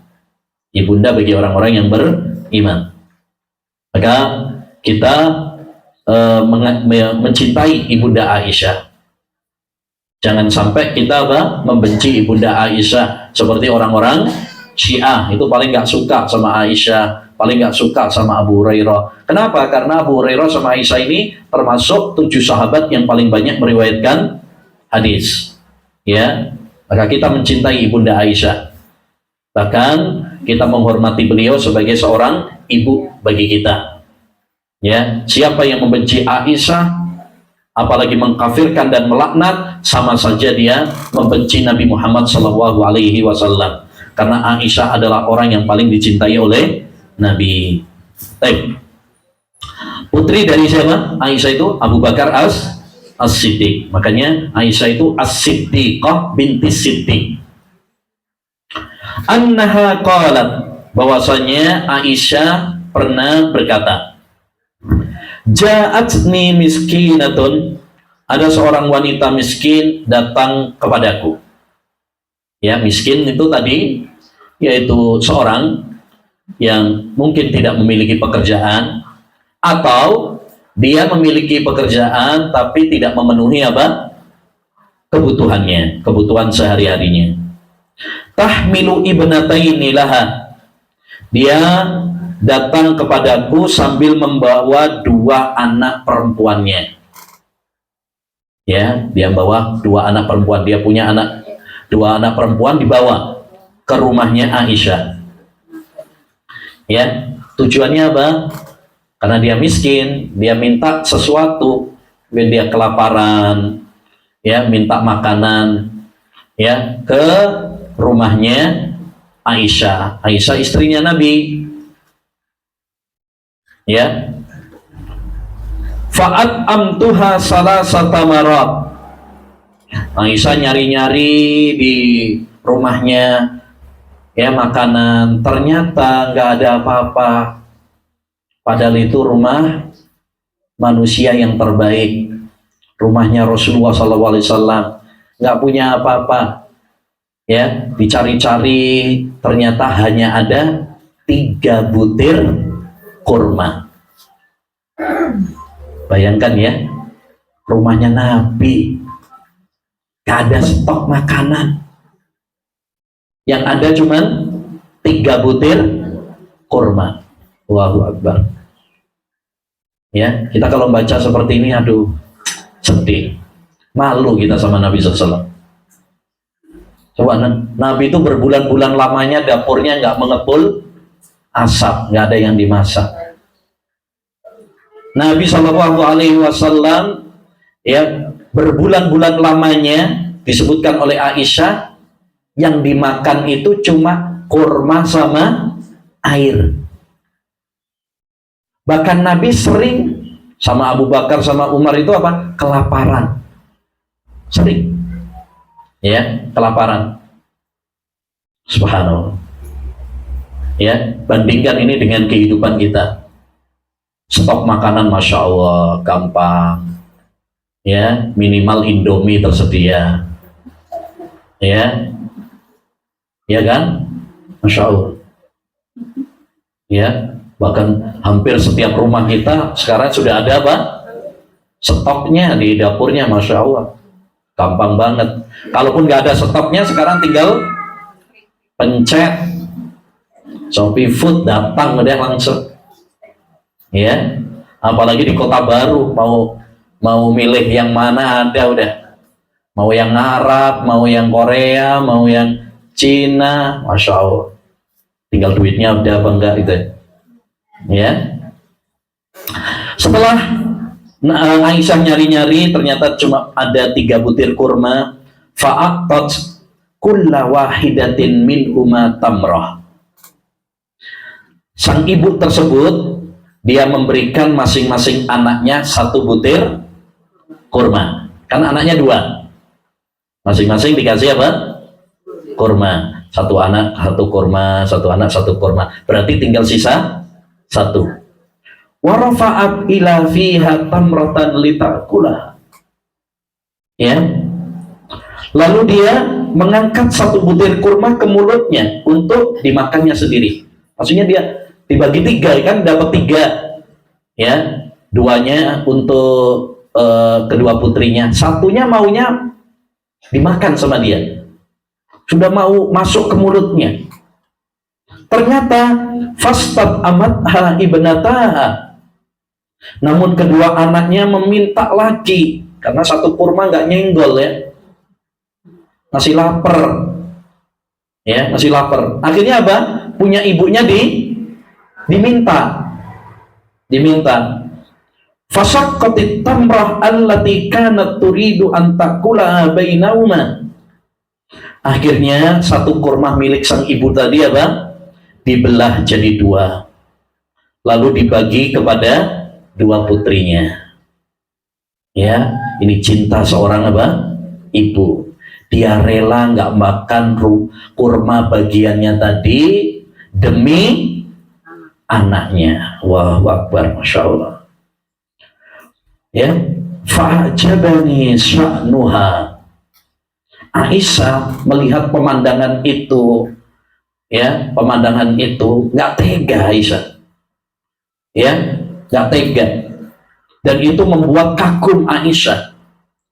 Ibunda bagi orang-orang yang beriman. Maka kita mencintai ibunda Aisyah. Jangan sampai kita membenci ibunda Aisyah seperti orang-orang Syiah, itu paling nggak suka sama Aisyah, paling nggak suka sama Abu Hurairah. Kenapa? Karena Abu Hurairah sama Aisyah ini termasuk 7 sahabat yang paling banyak meriwayatkan hadis. Ya, maka kita mencintai ibunda Aisyah. Bahkan kita menghormati beliau sebagai seorang ibu bagi kita. Ya, siapa yang membenci Aisyah, apalagi mengkafirkan dan melaknat, sama saja dia membenci Nabi Muhammad SAW. Karena Aisyah adalah orang yang paling dicintai oleh Nabi. Putri dari siapa? Aisyah itu Abu Bakar As-Siddiq. Makanya Aisyah itu As-Siddiqah binti Siddiq. Annaha qalat, bahwasanya Aisyah pernah berkata, ja'atni miskinatun, ada seorang wanita miskin datang kepadaku. Ya, miskin itu tadi yaitu seorang yang mungkin tidak memiliki pekerjaan, atau dia memiliki pekerjaan tapi tidak memenuhi kebutuhannya, kebutuhan sehari-harinya. Tahmilu ibnataini laha, dia datang kepadaku sambil membawa 2 anak perempuannya. Ya, dia bawa 2 anak perempuan, dia punya 2 anak perempuan, dibawa ke rumahnya Aisyah. Ya, tujuannya apa? Karena dia miskin, dia minta sesuatu, dia kelaparan, ya, minta makanan, ya, ke rumahnya Aisyah. Aisyah istrinya Nabi. Ya. Fa'at amtuha salasata marat. Aisyah nyari-nyari di rumahnya, ya, makanan, ternyata nggak ada apa-apa. Padahal itu rumah manusia yang terbaik, rumahnya Rasulullah SAW, nggak punya apa-apa. Ya, dicari-cari, ternyata hanya ada 3 butir kurma. Bayangkan ya, rumahnya Nabi, gak ada stok makanan, Yang ada cuman 3 butir kurma. Allahu Akbar. Ya, kita kalau baca seperti ini, aduh, sedih. Malu kita sama Nabi SAW. Coba, Nabi itu berbulan-bulan lamanya dapurnya nggak mengepul asap, nggak ada yang dimasak. Nabi SAW ya berbulan-bulan lamanya, disebutkan oleh Aisyah, yang dimakan itu cuma kurma sama air. Bahkan Nabi sering sama Abu Bakar sama Umar itu apa? Kelaparan. Sering. Ya, kelaparan. Subhanallah. Ya, bandingkan ini dengan kehidupan kita. Stok makanan Masya Allah gampang. Ya, minimal Indomie tersedia. Ya kan? Masya Allah. Ya, bahkan hampir setiap rumah kita sekarang sudah ada apa? Stoknya di dapurnya, Masya Allah. Gampang banget. Kalaupun nggak ada stoknya, sekarang tinggal pencet Shopee Food, datang udah langsung. Ya, apalagi di kota baru, mau milih yang mana ada udah. Mau yang Arab, mau yang Korea, mau yang Cina, Masya Allah. Tinggal duitnya udah apa enggak gitu. Ya. Setelah Aisyah nyari-nyari, ternyata cuma ada 3 butir kurma. Fa'aqtat kulla wahidatin minhuma tamrah. Sang ibu tersebut, dia memberikan masing-masing anaknya 1 butir kurma. Kan anaknya 2. Masing-masing dikasih apa? Kurma. 1 anak 1 kurma, 1 anak 1 kurma. Berarti tinggal sisa 1. Warafa'at ila fiha tamratan litakula. Ya. Lalu dia mengangkat 1 butir kurma ke mulutnya untuk dimakannya sendiri. Maksudnya dia dibagi 3, kan dapat 3. Ya. 2-nya untuk kedua putrinya. 1-nya maunya dimakan sama dia. Sudah mau masuk ke mulutnya. Ternyata fastat amatha ibnataha. Namun kedua anaknya meminta lagi, karena 1 kurma nggak nyenggol ya. Masih lapar. Ya, masih lapar. Akhirnya apa? Punya ibunya diminta. Fashaqqatit tamrah allati kanat turidu an ta'kula bainahuma. Akhirnya 1 kurma milik sang ibu tadi apa? Dibelah jadi 2. Lalu dibagi kepada 2 putrinya. Ya, ini cinta seorang apa? Ibu. Dia rela nggak makan kurma bagiannya tadi demi anaknya. Allahu Akbar, Masya Allah. Ya, fa'ajabani sya'nuha. Aisyah melihat pemandangan itu, ya, pemandangan itu nggak tega Aisyah, ya, nggak tega, dan itu membuat kagum Aisyah.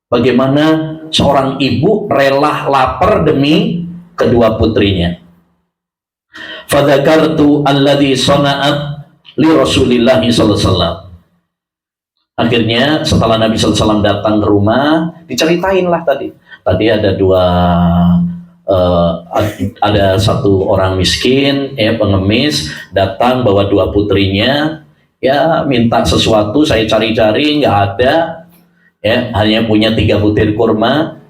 Bagaimana seorang ibu rela lapar demi kedua putrinya. Fadzakartu alladzi sana'at li Rasulillah sallallahu alaihi wasallam. Akhirnya setelah Nabi sallallahu alaihi wasallam datang ke rumah, diceritain lah tadi. Tadi ada ada 1 orang miskin, ya, pengemis, datang bawa 2 putrinya, ya, minta sesuatu, saya cari-cari nggak ada, ya, hanya punya 3 butir kurma.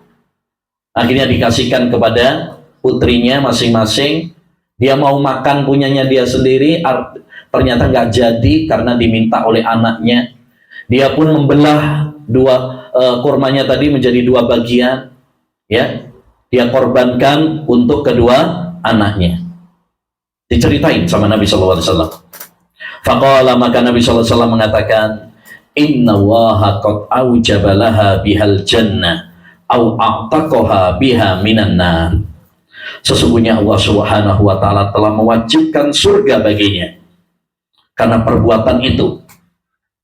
Akhirnya dikasihkan kepada putrinya masing-masing. Dia mau makan punyanya dia sendiri, ternyata nggak jadi karena diminta oleh anaknya. Dia pun membelah 2 kurmanya tadi menjadi 2 bagian. Ya, dia korbankan untuk kedua anaknya. Diceritain sama Nabi SAW. Faqala, maka Nabi SAW mengatakan, Inna Allaha qad aujaba laha bihal jannah au a'taqaha biha minan nar. Sesungguhnya Allah Subhanahu wa taala telah mewajibkan surga baginya karena perbuatan itu.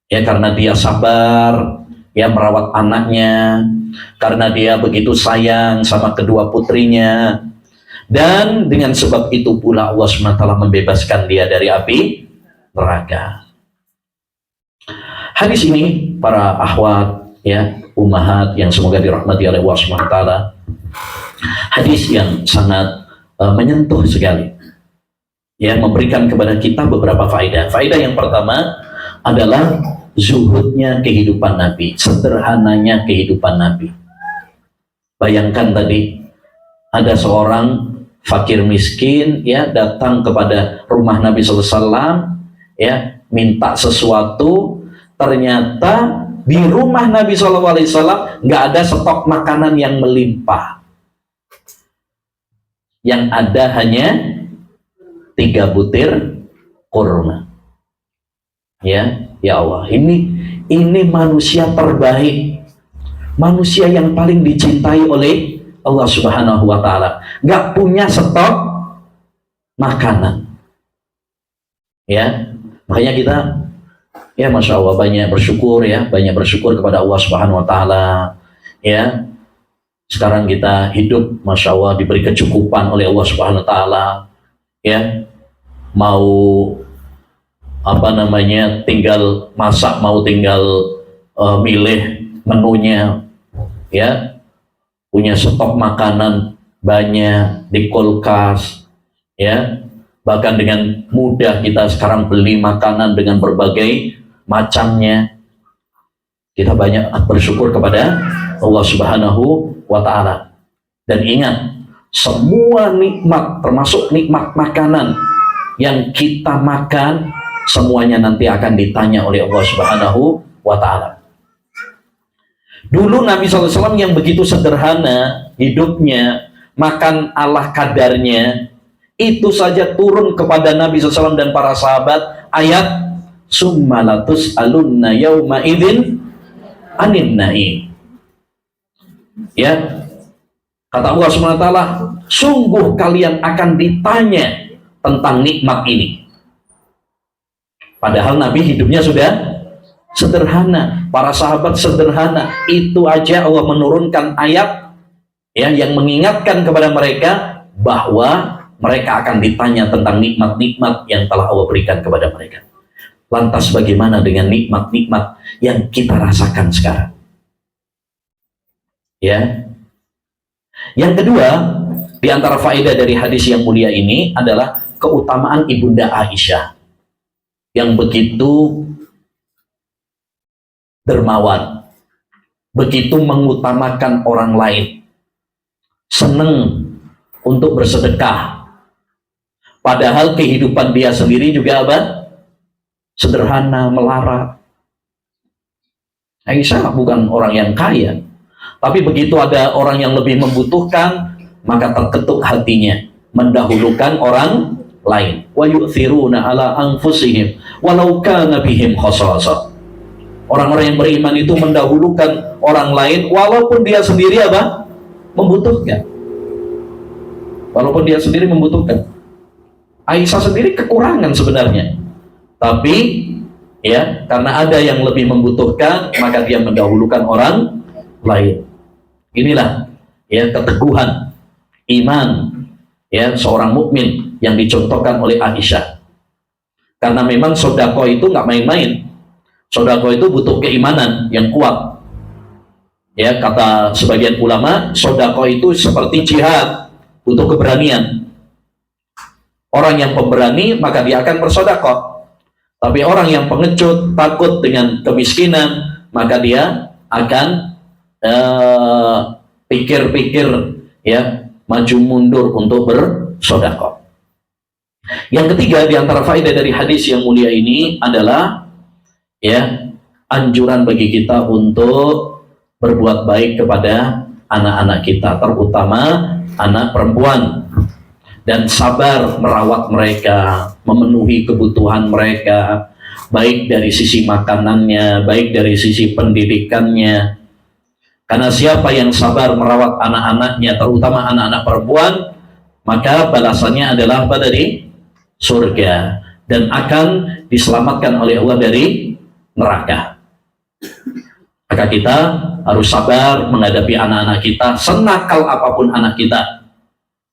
Ya, karena dia sabar, ya, merawat anaknya, karena dia begitu sayang sama kedua putrinya, Dan dengan sebab itu pula Allah SWT membebaskan dia dari api neraka. Hadis ini para akhwat ya, ummahat yang semoga dirahmati oleh Allah SWT, hadis yang sangat menyentuh sekali. Ya, memberikan kepada kita beberapa faedah. Faedah yang pertama adalah zuhudnya kehidupan Nabi, sederhananya kehidupan Nabi. Bayangkan tadi ada seorang fakir miskin ya datang kepada rumah Nabi SAW ya minta sesuatu, ternyata di rumah Nabi SAW nggak ada stok makanan yang melimpah, yang ada hanya 3 butir kurma. Ya Allah, ini manusia terbaik, manusia yang paling dicintai oleh Allah Subhanahu wa Ta'ala, nggak punya stok makanan. Ya, makanya kita ya Masya Allah banyak bersyukur ya, banyak bersyukur kepada Allah Subhanahu wa Ta'ala. Ya, sekarang kita hidup Masya Allah diberi kecukupan oleh Allah Subhanahu wa Ta'ala. Ya, mau tinggal masak, mau tinggal milih menunya, ya, punya stok makanan banyak di kulkas, ya, bahkan dengan mudah kita sekarang beli makanan dengan berbagai macamnya. Kita banyak bersyukur kepada Allah Subhanahu wa Ta'ala. Dan ingat, semua nikmat, termasuk nikmat makanan yang kita makan, semuanya nanti akan ditanya oleh Allah Subhanahu wa Ta'ala. Dulu Nabi SAW yang begitu sederhana hidupnya, makan ala kadarnya, itu saja turun kepada Nabi SAW dan para sahabat ayat summalatus alunna yauma idzin anin na'im. Ya, kata Allah SWT, sungguh kalian akan ditanya tentang nikmat ini. Padahal Nabi hidupnya sudah sederhana, para sahabat sederhana. Itu aja Allah menurunkan ayat ya, yang mengingatkan kepada mereka bahwa mereka akan ditanya tentang nikmat-nikmat yang telah Allah berikan kepada mereka. Lantas bagaimana dengan nikmat-nikmat yang kita rasakan sekarang? Ya. Yang kedua, di antara faedah dari hadis yang mulia ini adalah keutamaan Ibunda Aisyah yang begitu dermawan, begitu mengutamakan orang lain, senang untuk bersedekah. Padahal kehidupan dia sendiri juga apa? Sederhana, melarat. Aisyah bukan orang yang kaya, tapi begitu ada orang yang lebih membutuhkan, maka terketuk hatinya, mendahulukan orang lain. Wa yu'thiruna ala anfusihim walau kana bihim khasasah. Orang-orang yang beriman itu mendahulukan orang lain walaupun dia sendiri apa? Membutuhkan. Walaupun dia sendiri membutuhkan. Aisyah sendiri kekurangan sebenarnya, tapi ya karena ada yang lebih membutuhkan, maka dia mendahulukan orang lain. Inilah ya keteguhan iman ya seorang mukmin yang dicontohkan oleh Aisyah. Karena memang sodako itu nggak main-main. Sodako itu butuh keimanan yang kuat. Ya, kata sebagian ulama, sodako itu seperti jihad, butuh keberanian. Orang yang pemberani maka dia akan bersodako. Tapi orang yang pengecut, takut dengan kemiskinan, maka dia akan pikir-pikir ya, maju mundur untuk bersodako. Yang ketiga di antara faedah dari hadis yang mulia ini adalah ya anjuran bagi kita untuk berbuat baik kepada anak-anak kita, terutama anak perempuan, dan sabar merawat mereka, memenuhi kebutuhan mereka, baik dari sisi makanannya, baik dari sisi pendidikannya. Karena siapa yang sabar merawat anak-anaknya, terutama anak-anak perempuan, maka balasannya adalah apa tadi? Surga, dan akan diselamatkan oleh Allah dari neraka. Maka kita harus sabar menghadapi anak-anak kita, senakal apapun anak kita.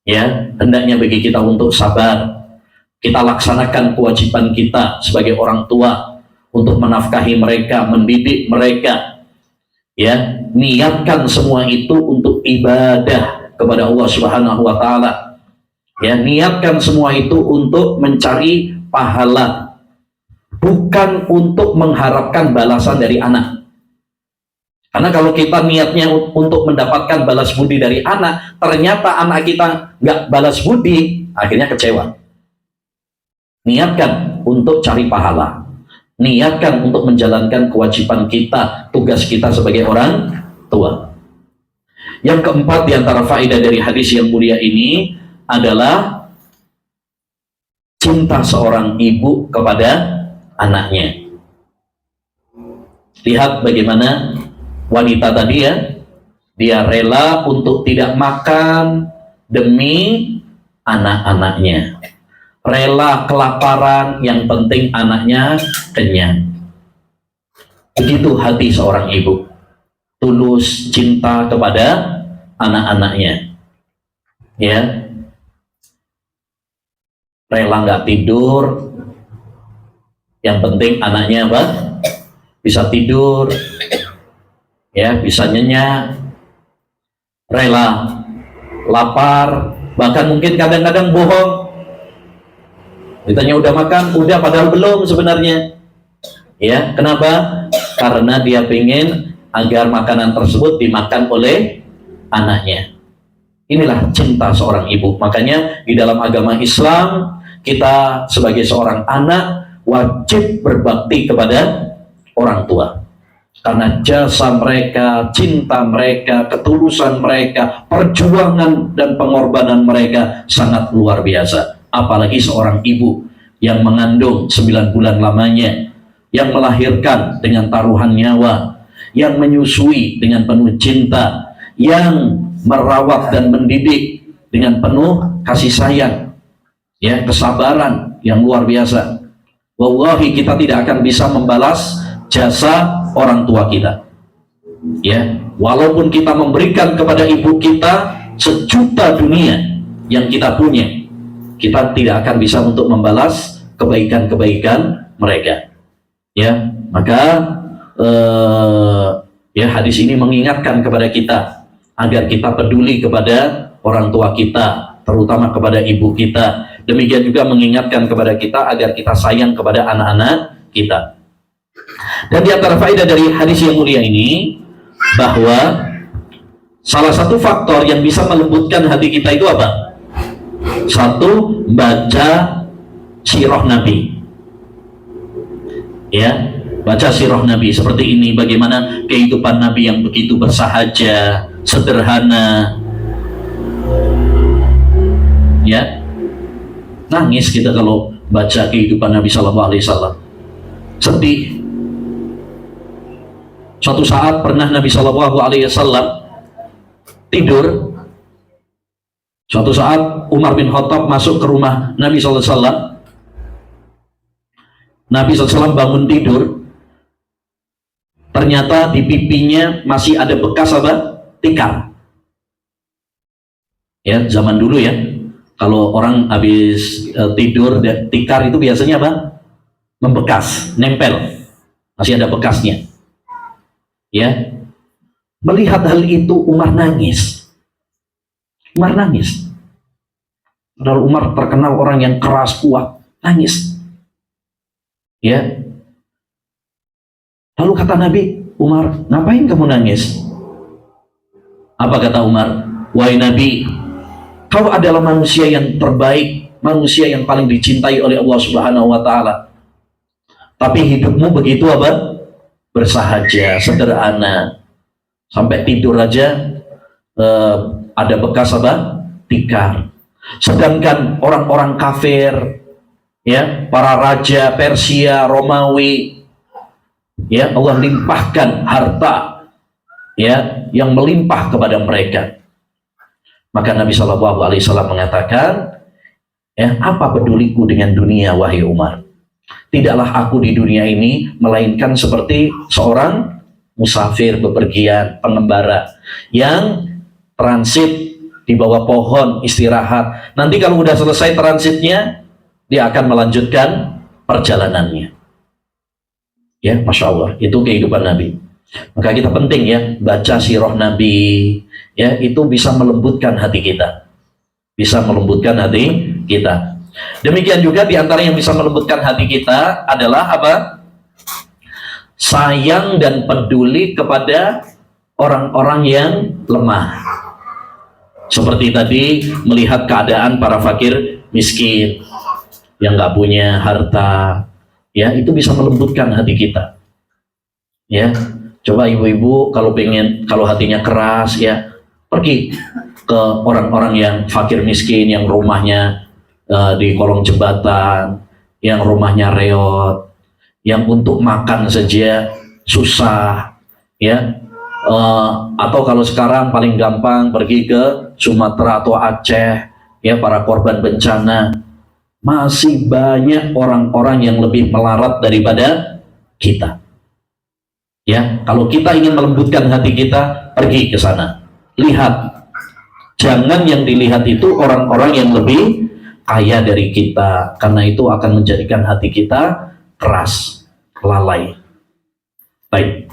Ya, hendaknya bagi kita untuk sabar. Kita laksanakan kewajiban kita sebagai orang tua untuk menafkahi mereka, mendidik mereka. Ya, niatkan semua itu untuk ibadah kepada Allah Subhanahu wa taala. Ya, niatkan semua itu untuk mencari pahala, bukan untuk mengharapkan balasan dari anak. Karena kalau kita niatnya untuk mendapatkan balas budi dari anak, ternyata anak kita nggak balas budi, akhirnya kecewa. Niatkan untuk cari pahala, niatkan untuk menjalankan kewajiban kita, tugas kita sebagai orang tua. Yang keempat di antara faedah dari hadis yang mulia ini adalah cinta seorang ibu kepada anaknya. Lihat bagaimana wanita tadi ya, dia rela untuk tidak makan demi anak-anaknya, rela kelaparan, yang penting anaknya kenyang. Begitu hati seorang ibu, tulus cinta kepada anak-anaknya, ya, rela nggak tidur, yang penting anaknya apa? Bisa tidur, ya, bisa nyenyak, rela lapar, bahkan mungkin kadang-kadang bohong. Ditanya udah makan, udah, padahal belum sebenarnya. Ya, kenapa? Karena dia pengen agar makanan tersebut dimakan oleh anaknya. Inilah cinta seorang ibu. Makanya di dalam agama Islam, kita sebagai seorang anak wajib berbakti kepada orang tua. Karena jasa mereka, cinta mereka, ketulusan mereka, perjuangan dan pengorbanan mereka sangat luar biasa. Apalagi seorang ibu yang mengandung 9 bulan lamanya, yang melahirkan dengan taruhan nyawa, yang menyusui dengan penuh cinta, yang merawat dan mendidik dengan penuh kasih sayang, ya, kesabaran yang luar biasa. Wallahi kita tidak akan bisa membalas jasa orang tua kita, ya, walaupun kita memberikan kepada ibu kita sejuta dunia yang kita punya, kita tidak akan bisa untuk membalas kebaikan-kebaikan mereka, ya. Maka ya, hadis ini mengingatkan kepada kita agar kita peduli kepada orang tua kita, terutama kepada ibu kita. Demikian juga mengingatkan kepada kita agar kita sayang kepada anak-anak kita. Dan di antara faedah dari hadis yang mulia ini, bahwa salah satu faktor yang bisa melembutkan hati kita itu apa? Satu, baca sirah Nabi. Ya, baca sirah Nabi seperti ini, bagaimana kehidupan Nabi yang begitu bersahaja, sederhana. Ya, nangis kita kalau baca kehidupan Nabi Sallallahu Alaihi Wasallam. Sedih. Suatu saat pernah Nabi Sallallahu Alaihi Wasallam tidur. Suatu saat Umar bin Khattab masuk ke rumah Nabi Sallallahu Alaihi Wasallam. Nabi Sallallahu Alaihi Wasallam bangun tidur. Ternyata di pipinya masih ada bekas apa? Tikar. Ya, zaman dulu ya, kalau orang habis tidur, tikar itu biasanya apa? Membekas, nempel, masih ada bekasnya. Ya, melihat hal itu Umar nangis. Umar nangis. Padahal Umar terkenal orang yang keras, kuat, nangis. Ya. Lalu kata Nabi, Umar, ngapain kamu nangis? Apa kata Umar? Wahai Nabi, kau adalah manusia yang terbaik, manusia yang paling dicintai oleh Allah Subhanahu wa taala. Tapi hidupmu begitu apa? Bersahaja, sederhana. Sampai tidur aja ada bekas apa? Tikar. Sedangkan orang-orang kafir, ya, para raja Persia, Romawi, ya, Allah limpahkan harta, ya, yang melimpah kepada mereka. Maka Nabi Shallallahu Alaihi Wasallam mengatakan, ya, apa peduliku dengan dunia, wahai Umar? Tidaklah aku di dunia ini melainkan seperti seorang musafir bepergian, pengembara yang transit di bawah pohon istirahat. Nanti kalau udah selesai transitnya, dia akan melanjutkan perjalanannya. Ya, Masya Allah, itu kehidupan Nabi. Maka kita penting ya baca sirah Nabi, ya, itu bisa melembutkan hati kita, bisa melembutkan hati kita. Demikian juga diantara yang bisa melembutkan hati kita adalah apa? Sayang dan peduli kepada orang-orang yang lemah. Seperti tadi melihat keadaan para fakir miskin yang nggak punya harta, ya, itu bisa melembutkan hati kita. Ya, coba ibu-ibu kalau hatinya keras, ya, pergi ke orang-orang yang fakir miskin, yang rumahnya di kolong jembatan, yang rumahnya reot, yang untuk makan saja susah, ya. Atau kalau sekarang paling gampang pergi ke Sumatera atau Aceh, ya, para korban bencana. Masih banyak orang-orang yang lebih melarat daripada kita. Ya, kalau kita ingin melembutkan hati kita, pergi ke sana. Lihat. Jangan yang dilihat itu orang-orang yang lebih kaya dari kita, karena itu akan menjadikan hati kita keras, lalai. Baik.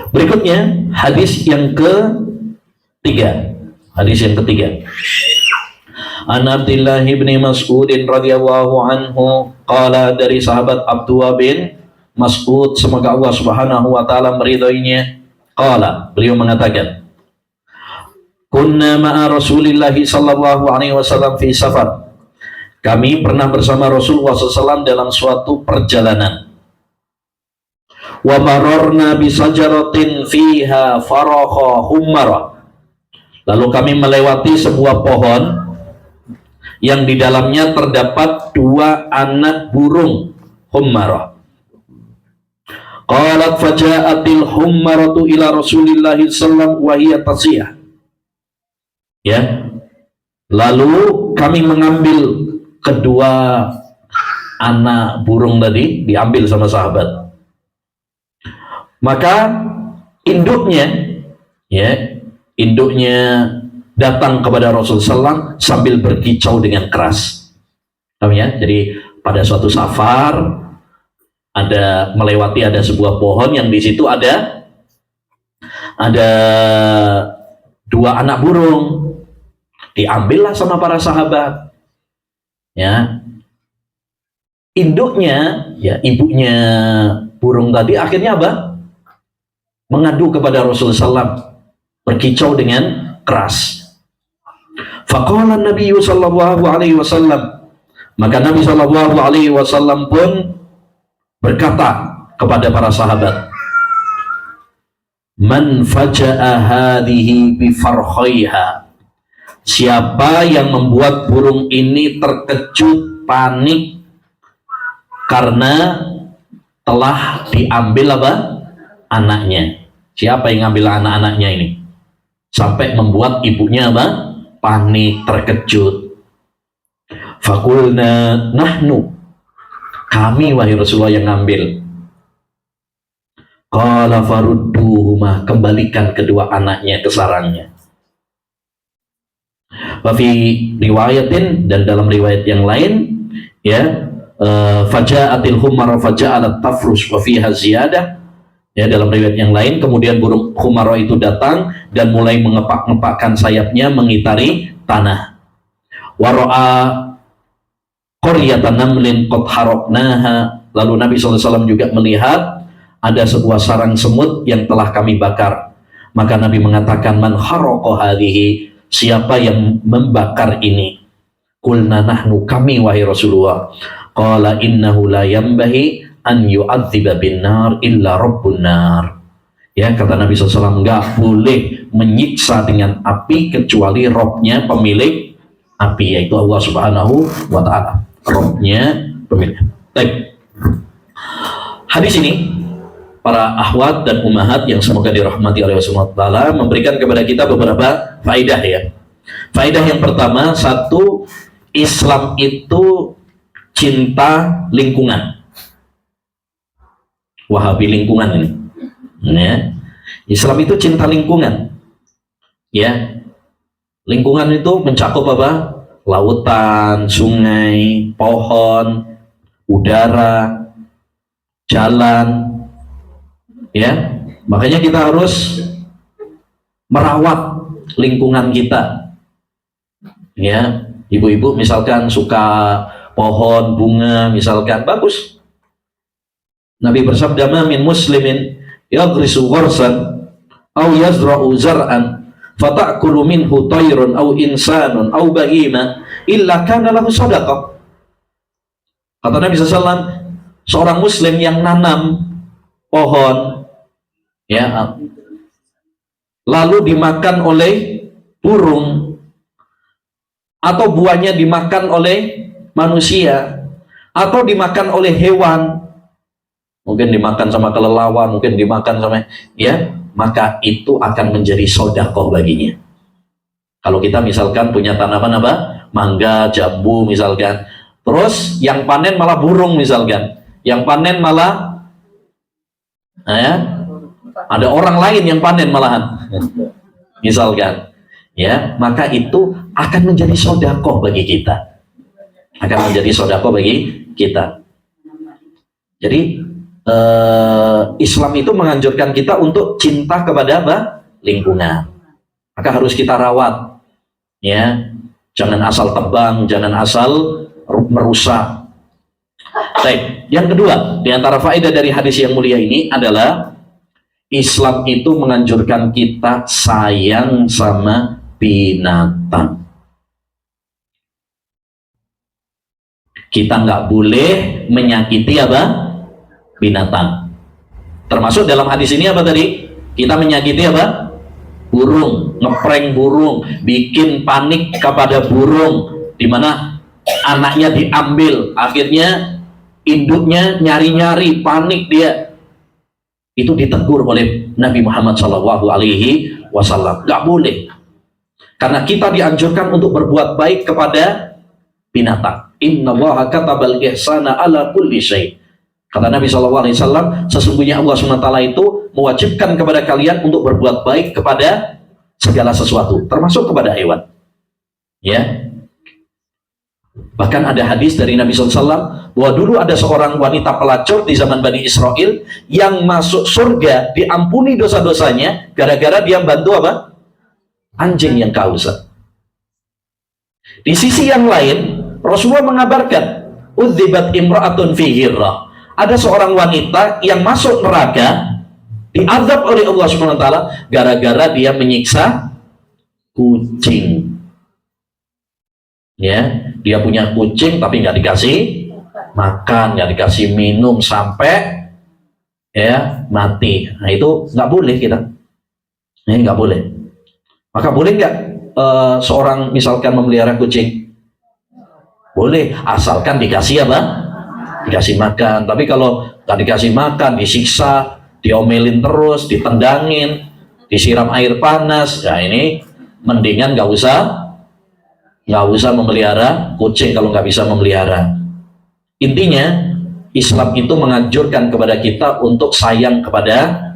Berikutnya, hadis yang ketiga. Hadis yang ketiga. An Abdullah bin Mas'ud radhiyallahu anhu qala, dari sahabat Abdullah bin Mas'ud, semoga Allah Subhanahu wa taala meridhoinya, qala, beliau mengatakan, kunna ma'a Rasulillah sallallahu alaihi wasallam fi safar. Kami pernah bersama Rasulullah SAW dalam suatu perjalanan. Wa mararna bi sajaratin fiha farakha hummara. Lalu kami melewati sebuah pohon yang di dalamnya terdapat dua anak burung hummara. Qalat faja'atil hummaratu ila Rasulillah sallallahu wa hiya tasiyah. Ya. Lalu kami mengambil kedua anak burung tadi, diambil sama sahabat. Maka induknya, ya, induknya datang kepada Rasulullah SAW sambil berkicau dengan keras. Ya? Jadi pada suatu safar ada sebuah pohon yang di situ ada dua anak burung, diambillah sama para sahabat. Ya, induknya, ya, ibunya burung tadi akhirnya apa? Mengadu kepada Rasulullah SAW, berkicau dengan keras. Faqala Nabi sallallahu alaihi wasallam, maka Nabi sallallahu alaihi wasallam pun berkata kepada para sahabat, man faja'a hadhihi bi farkhaiha, siapa yang membuat burung ini terkejut, panik karena telah diambil apa? Anaknya. Siapa yang ngambil anak-anaknya ini sampai membuat ibunya apa? Panik, terkejut. Fakulna nahnu, kami wahai Rasulullah yang ngambil. Qala farudduhuma, kembalikan kedua anaknya ke sarangnya. Wafi riwayatin, dan dalam riwayat yang lain, ya, faja'atil humara faja'alat tafrus wa fiha ziyadah. Ya, dalam riwayat yang lain, kemudian burung humara itu datang dan mulai mengepak-ngepakkan sayapnya mengitari tanah. Wara'a qaryatan namlin qad haraqnaha, lalu Nabi SAW juga melihat ada sebuah sarang semut yang telah kami bakar. Maka Nabi mengatakan, man haraqa hadhihi, siapa yang membakar ini? Qulna nahnu, kami wahai Rasulullah. Qala innahu la yanbahi an yu'adziba bin nar illa rabbun nar. Ya, kata Nabi SAW, enggak boleh menyiksa dengan api kecuali Robnya, pemilik api, yaitu Allah Subhanahu wa ta'ala. Robnya, pemilik. Baik. Hadis ini, para akhwat dan ummahat yang semoga dirahmati oleh Allah, memberikan kepada kita beberapa faedah, ya. Faedah yang pertama, satu, Islam itu cinta lingkungan. Wahabi lingkungan ini, ya. Islam itu cinta lingkungan, ya. Lingkungan itu mencakup apa? Lautan, sungai, pohon, udara, jalan, ya. Makanya kita harus merawat lingkungan kita, ya. Ibu-ibu misalkan suka pohon, bunga, misalkan, bagus. Nabi bersabda, "Ma min muslimin yagrisu gharsan aw yazra'u zar'an fata'kulu minhu tayrun aw insanun aw bahima illa kana lahu shadaqah." Kata Nabi SAW, seorang muslim yang nanam pohon, ya, lalu dimakan oleh burung atau buahnya dimakan oleh manusia atau dimakan oleh hewan, mungkin dimakan sama kelelawar, mungkin dimakan sama, ya, maka itu akan menjadi sedekah baginya. Kalau kita misalkan punya tanaman apa? Mangga, jambu misalkan, terus yang panen malah burung misalkan, yang panen malah ya, ada orang lain yang panen malahan misalkan, ya, maka itu akan menjadi sedekah bagi kita, akan menjadi sedekah bagi kita. Jadi Islam itu menganjurkan kita untuk cinta kepada apa? Lingkungan. Maka harus kita rawat, ya, jangan asal tebang, jangan asal merusak. Baik, yang kedua di antara faedah dari hadis yang mulia ini adalah Islam itu menganjurkan kita sayang sama binatang. Kita nggak boleh menyakiti apa? Binatang. Termasuk dalam hadis ini apa tadi? Kita menyakiti apa? Burung, ngeprank burung, bikin panik kepada burung, di mana anaknya diambil, akhirnya induknya nyari-nyari, panik dia. Itu ditegur oleh Nabi Muhammad SAW. Gak boleh, karena kita dianjurkan untuk berbuat baik kepada binatang. Innallaha katabal ihsana ala kulli syai'. Kata Nabi SAW, sesungguhnya Allah SWT itu mewajibkan kepada kalian untuk berbuat baik kepada segala sesuatu, termasuk kepada hewan. Ya. Bahkan ada hadis dari Nabi SAW bahwa dulu ada seorang wanita pelacur di zaman Bani Israel yang masuk surga, diampuni dosa-dosanya gara-gara dia bantu apa? Anjing yang kehausan. Di sisi yang lain, Rasulullah mengabarkan, udzibat imra'atun fi hirrah. Ada seorang wanita yang masuk neraka, diazab oleh Allah SWT gara-gara dia menyiksa kucing. Ya, dia punya kucing tapi nggak dikasih makan, nggak dikasih minum sampai ya mati. Nah itu nggak boleh kita. Ini nggak boleh. Maka boleh nggak seorang misalkan memelihara kucing? Boleh, asalkan dikasih apa? Dikasih makan. Tapi kalau nggak dikasih makan, disiksa, diomelin terus, ditendangin, disiram air panas, ya ini mendingan nggak usah memelihara kucing kalau nggak bisa memelihara. Intinya Islam itu menganjurkan kepada kita untuk sayang kepada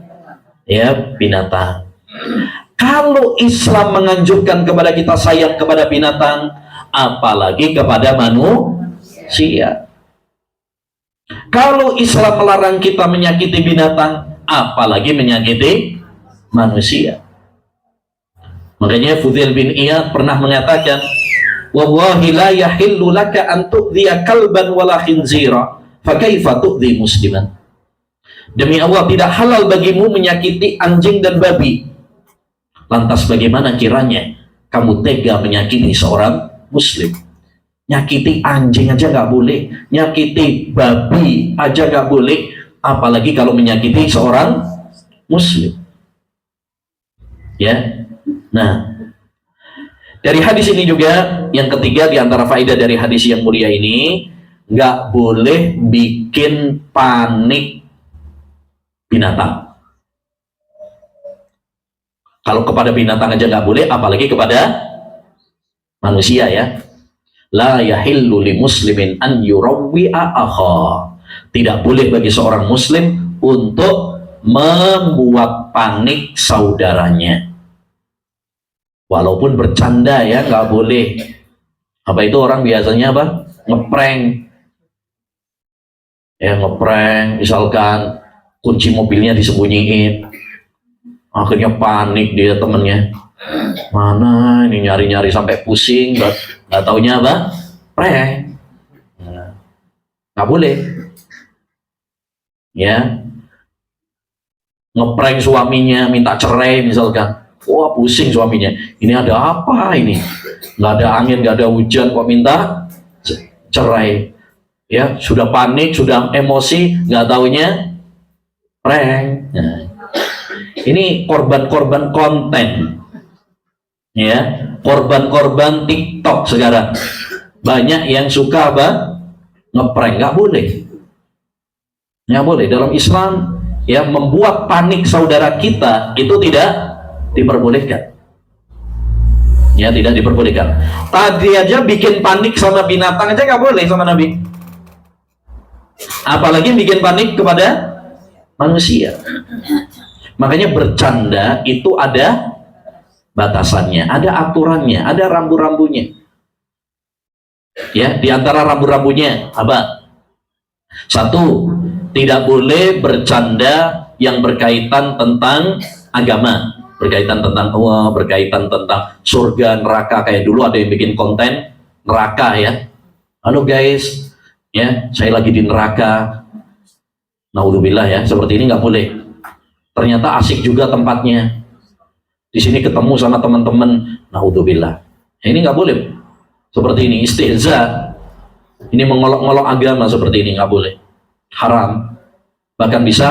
ya binatang. Kalau Islam menganjurkan kepada kita sayang kepada binatang, apalagi kepada manusia. Kalau Islam melarang kita menyakiti binatang, apalagi menyakiti manusia. Makanya Fudail bin Iyad pernah mengatakan, wallahi la yahillu laka an tu'dhiya kalban wala khinzira, fa kaifa tu'dhi musliman. Demi Allah, tidak halal bagimu menyakiti anjing dan babi. Lantas bagaimana kiranya kamu tega menyakiti seorang muslim? Nyakiti anjing aja nggak boleh, nyakiti babi aja nggak boleh, apalagi kalau menyakiti seorang muslim. Ya. Nah, dari hadis ini juga yang ketiga di antara faedah dari hadis yang mulia ini, nggak boleh bikin panik binatang. Kalau kepada binatang aja nggak boleh, apalagi kepada manusia ya. La yahillu li muslimin an yurawwi'a akha. Tidak boleh bagi seorang muslim untuk membuat panik saudaranya. Walaupun bercanda ya, nggak boleh. Apa itu orang biasanya apa? Ngeprank. Ya, ngeprank, misalkan kunci mobilnya disembunyiin. Akhirnya panik dia temennya. Mana ini nyari-nyari sampai pusing, nggak taunya apa? Prank. Nah, nggak boleh. Ya, ngeprank suaminya minta cerai misalkan. Wah, pusing suaminya. Ini ada apa ini? Nggak ada angin, nggak ada hujan, kok minta cerai. Ya, sudah panik, sudah emosi, nggak taunya prank. Nah, ini korban-korban konten. Ya, korban-korban TikTok sekarang. Banyak yang suka apa? Ngeprank. Nggak boleh. Nggak boleh. Dalam Islam, ya, membuat panik saudara kita itu tidak diperbolehkan. Ya, tidak diperbolehkan. Tadi aja bikin panik sama binatang aja nggak boleh sama Nabi. Apalagi bikin panik kepada manusia. Makanya bercanda itu ada batasannya, ada aturannya, ada rambu-rambunya. Ya, di antara rambu-rambunya apa? Satu, tidak boleh bercanda yang berkaitan tentang agama, berkaitan tentang Allah, berkaitan tentang surga, neraka. Kayak dulu ada yang bikin konten neraka ya. Halo guys, ya, saya lagi di neraka. Naudzubillah ya, seperti ini nggak boleh. Ternyata asik juga tempatnya. Di sini ketemu sama teman-teman. Naudzubillah. Ya, ini nggak boleh. Seperti ini istihza. Ini mengolok-olok agama seperti ini nggak boleh. Haram. Bahkan bisa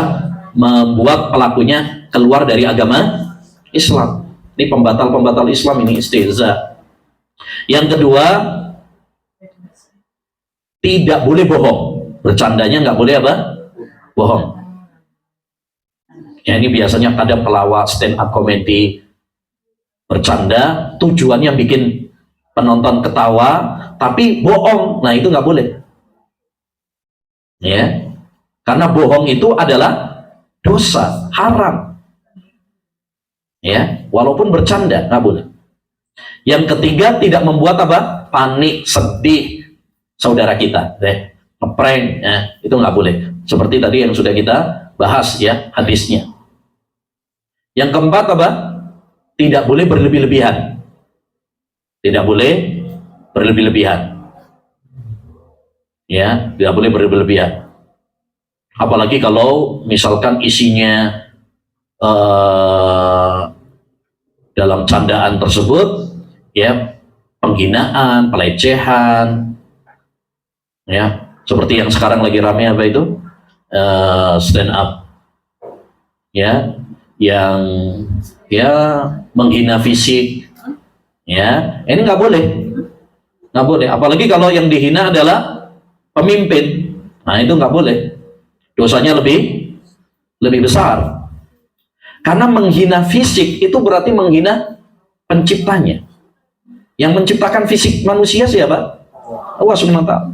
membuat pelakunya keluar dari agama Islam. Ini pembatal-pembatal Islam, ini istihza. Yang kedua, tidak boleh bohong. Bercandanya nggak boleh apa? Bohong. Ya, ini biasanya kadang pelawak stand up comedy bercanda, tujuannya bikin penonton ketawa, tapi bohong. Nah, itu nggak boleh. Ya, karena bohong itu adalah dosa, haram. Ya, walaupun bercanda nggak boleh. Yang ketiga, tidak membuat apa? Panik, sedih saudara kita, ngeprank, ya, itu nggak boleh. Seperti tadi yang sudah kita bahas ya hadisnya. Yang keempat apa? Tidak boleh berlebih-lebihan. Tidak boleh berlebih-lebihan. Ya, tidak boleh berlebih-lebihan. Apalagi kalau misalkan isinya dalam candaan tersebut ya penghinaan, pelecehan, ya seperti yang sekarang lagi ramai apa itu stand up, ya yang ya menghina fisik, ya ini nggak boleh, nggak boleh. Apalagi kalau yang dihina adalah pemimpin, nah itu nggak boleh, dosanya lebih besar. Karena menghina fisik itu berarti menghina penciptanya. Yang menciptakan fisik manusia siapa? Allah Subhanahu wa Ta'ala.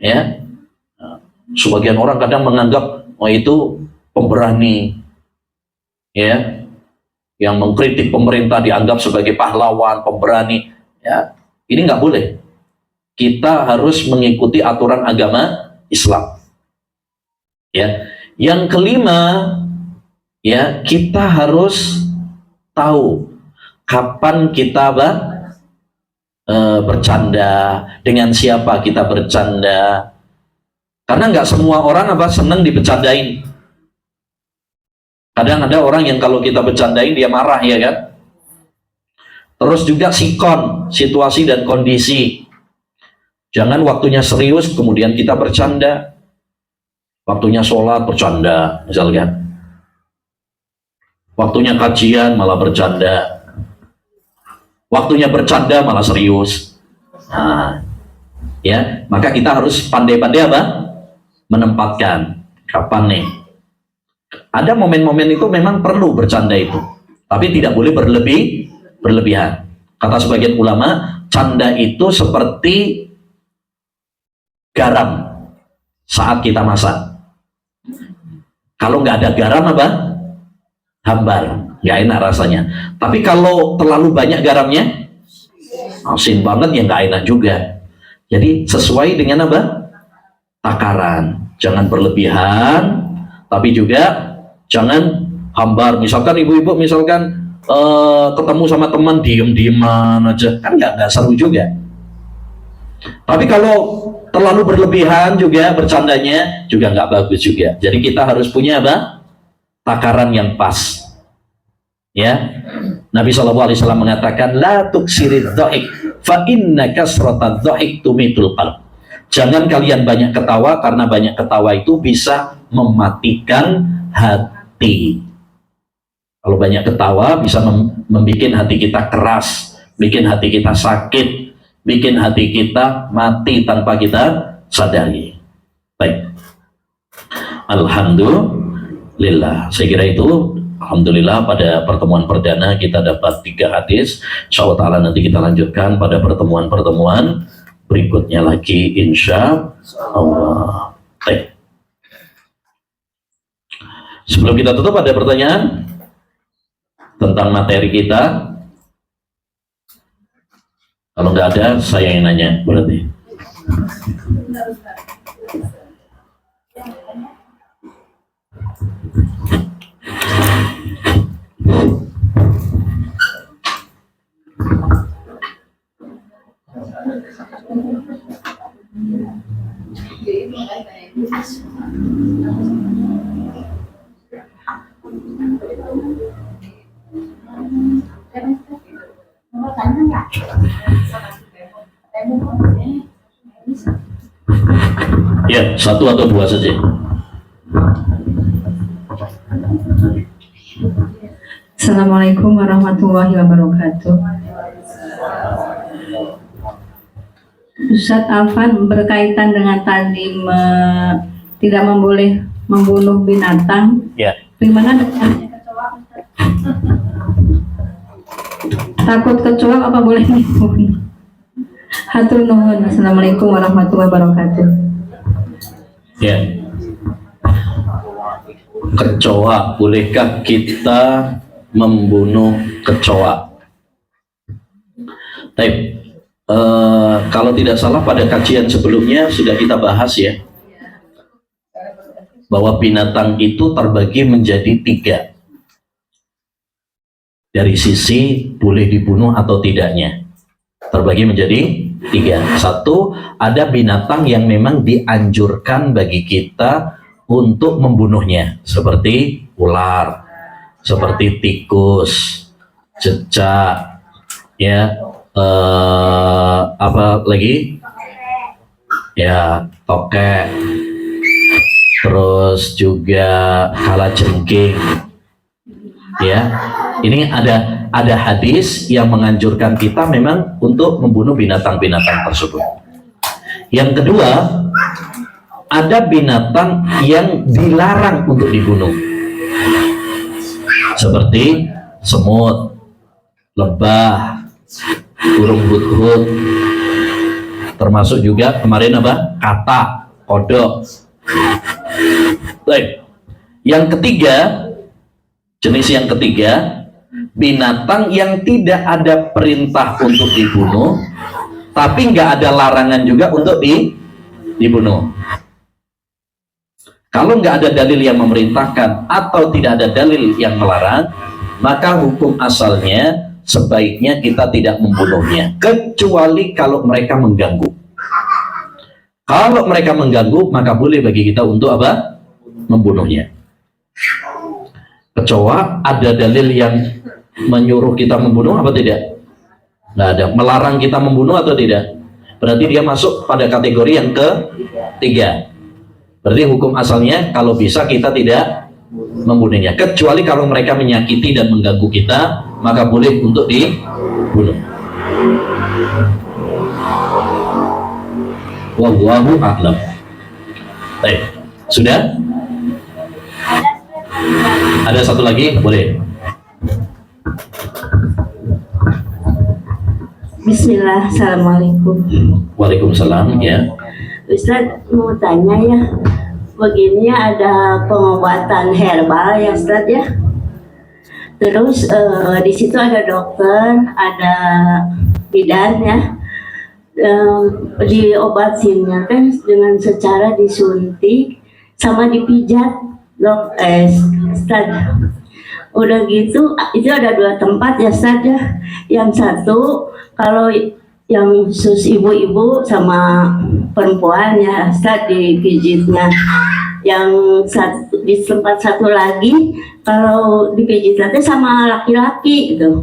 Ya, sebagian orang kadang menganggap oh itu pemberani, ya, yang mengkritik pemerintah dianggap sebagai pahlawan, pemberani. Ya, ini nggak boleh. Kita harus mengikuti aturan agama Islam. Ya, yang kelima, ya kita harus tahu kapan kita bercanda, dengan siapa kita bercanda. Karena nggak semua orang senang dibercandain. Kadang ada orang yang kalau kita bercandain dia marah, ya kan. Terus juga sikon, situasi dan kondisi. Jangan waktunya serius kemudian kita bercanda. Waktunya sholat bercanda misalkan. Waktunya kajian malah bercanda. Waktunya bercanda malah serius. Nah, ya, maka kita harus pandai-pandai menempatkan kapan nih. Ada momen-momen itu memang perlu bercanda itu, tapi tidak boleh berlebihan. Kata sebagian ulama, canda itu seperti garam saat kita masak. Kalau nggak ada garam hambar. nggak enak rasanya. Tapi kalau terlalu banyak garamnya, asin banget ya nggak enak juga. Jadi sesuai dengan apa? Takaran. Jangan berlebihan, tapi juga jangan hambar. Misalkan ibu-ibu misalkan ketemu sama teman diem-dieman aja, kan nggak seru juga. Tapi kalau terlalu berlebihan juga bercandanya juga nggak bagus juga. Jadi kita harus punya apa? Takaran yang pas. Ya, Nabi SAW mengatakan, la tuksirid dha'ik, fa inna kasratad dha'ik tumitul qalb. Jangan kalian banyak ketawa, karena banyak ketawa itu bisa mematikan hati. Kalau banyak ketawa bisa membuat hati kita keras, bikin hati kita sakit, bikin hati kita mati tanpa kita sadari. Baik. Alhamdulillah. Saya kira itu. Alhamdulillah pada pertemuan perdana kita dapat 3 hadis. Insyaallah ta'ala nanti kita lanjutkan pada pertemuan-pertemuan berikutnya lagi insya Allah. Baik. Sebelum kita tutup, ada pertanyaan tentang materi kita? Kalau nggak ada, saya yang nanya berarti. Ya, 1 atau 2 saja. Assalamualaikum warahmatullahi wabarakatuh. Ustadz Alvan, berkaitan dengan tadi tidak memboleh membunuh binatang. Ya. Bagaimana dengan takut kecoak, apa boleh dibunuh? Hatur nuhun. Assalamualaikum warahmatullahi wabarakatuh. Ya. Kecoa, bolehkah kita membunuh kecoa? Baik. Kalau tidak salah pada kajian sebelumnya sudah kita bahas ya, bahwa binatang itu terbagi menjadi 3 dari sisi boleh dibunuh atau tidaknya. Terbagi menjadi 3. 1, ada binatang yang memang dianjurkan bagi kita untuk membunuhnya, seperti ular, seperti tikus, cecak, ya, apa lagi? Ya, tokek, terus juga kalajengking. Ya, ini ada hadis yang menganjurkan kita memang untuk membunuh binatang-binatang tersebut. Yang kedua, ada binatang yang dilarang untuk dibunuh, seperti semut, lebah, burung hut-hut, termasuk juga kemarin apa? Katak, kodok. Baik. Yang ketiga, jenis yang ketiga, binatang yang tidak ada perintah untuk dibunuh, tapi nggak ada larangan juga untuk dibunuh. Kalau nggak ada dalil yang memerintahkan atau tidak ada dalil yang melarang, maka hukum asalnya sebaiknya kita tidak membunuhnya, kecuali kalau mereka mengganggu. Kalau mereka mengganggu, maka boleh bagi kita untuk apa? Membunuhnya. Kecoa, ada dalil yang menyuruh kita membunuh apa tidak? Nggak ada. Melarang kita membunuh atau tidak? Berarti dia masuk pada kategori yang ketiga. Berarti hukum asalnya kalau bisa kita tidak membunuhnya, kecuali kalau mereka menyakiti dan mengganggu kita, maka boleh untuk dibunuh. Wallahu a'lam. Baik, sudah? Ada satu lagi, boleh. Bismillah, assalamualaikum. Waalaikumsalam, ya. Ustadz mau tanya ya, begini ada pengobatan herbal ya Ustadz ya. Terus di situ ada dokter, ada bidan ya, diobatinnya kan dengan secara disuntik sama dipijat dok, Ustad. Udah gitu itu ada 2 tempat ya Ustad ya. Yang satu kalau yang khusus ibu-ibu sama perempuan ya Ustad dipijitnya. Yang satu, di tempat satu lagi kalau dipijit nanti sama laki-laki gitu.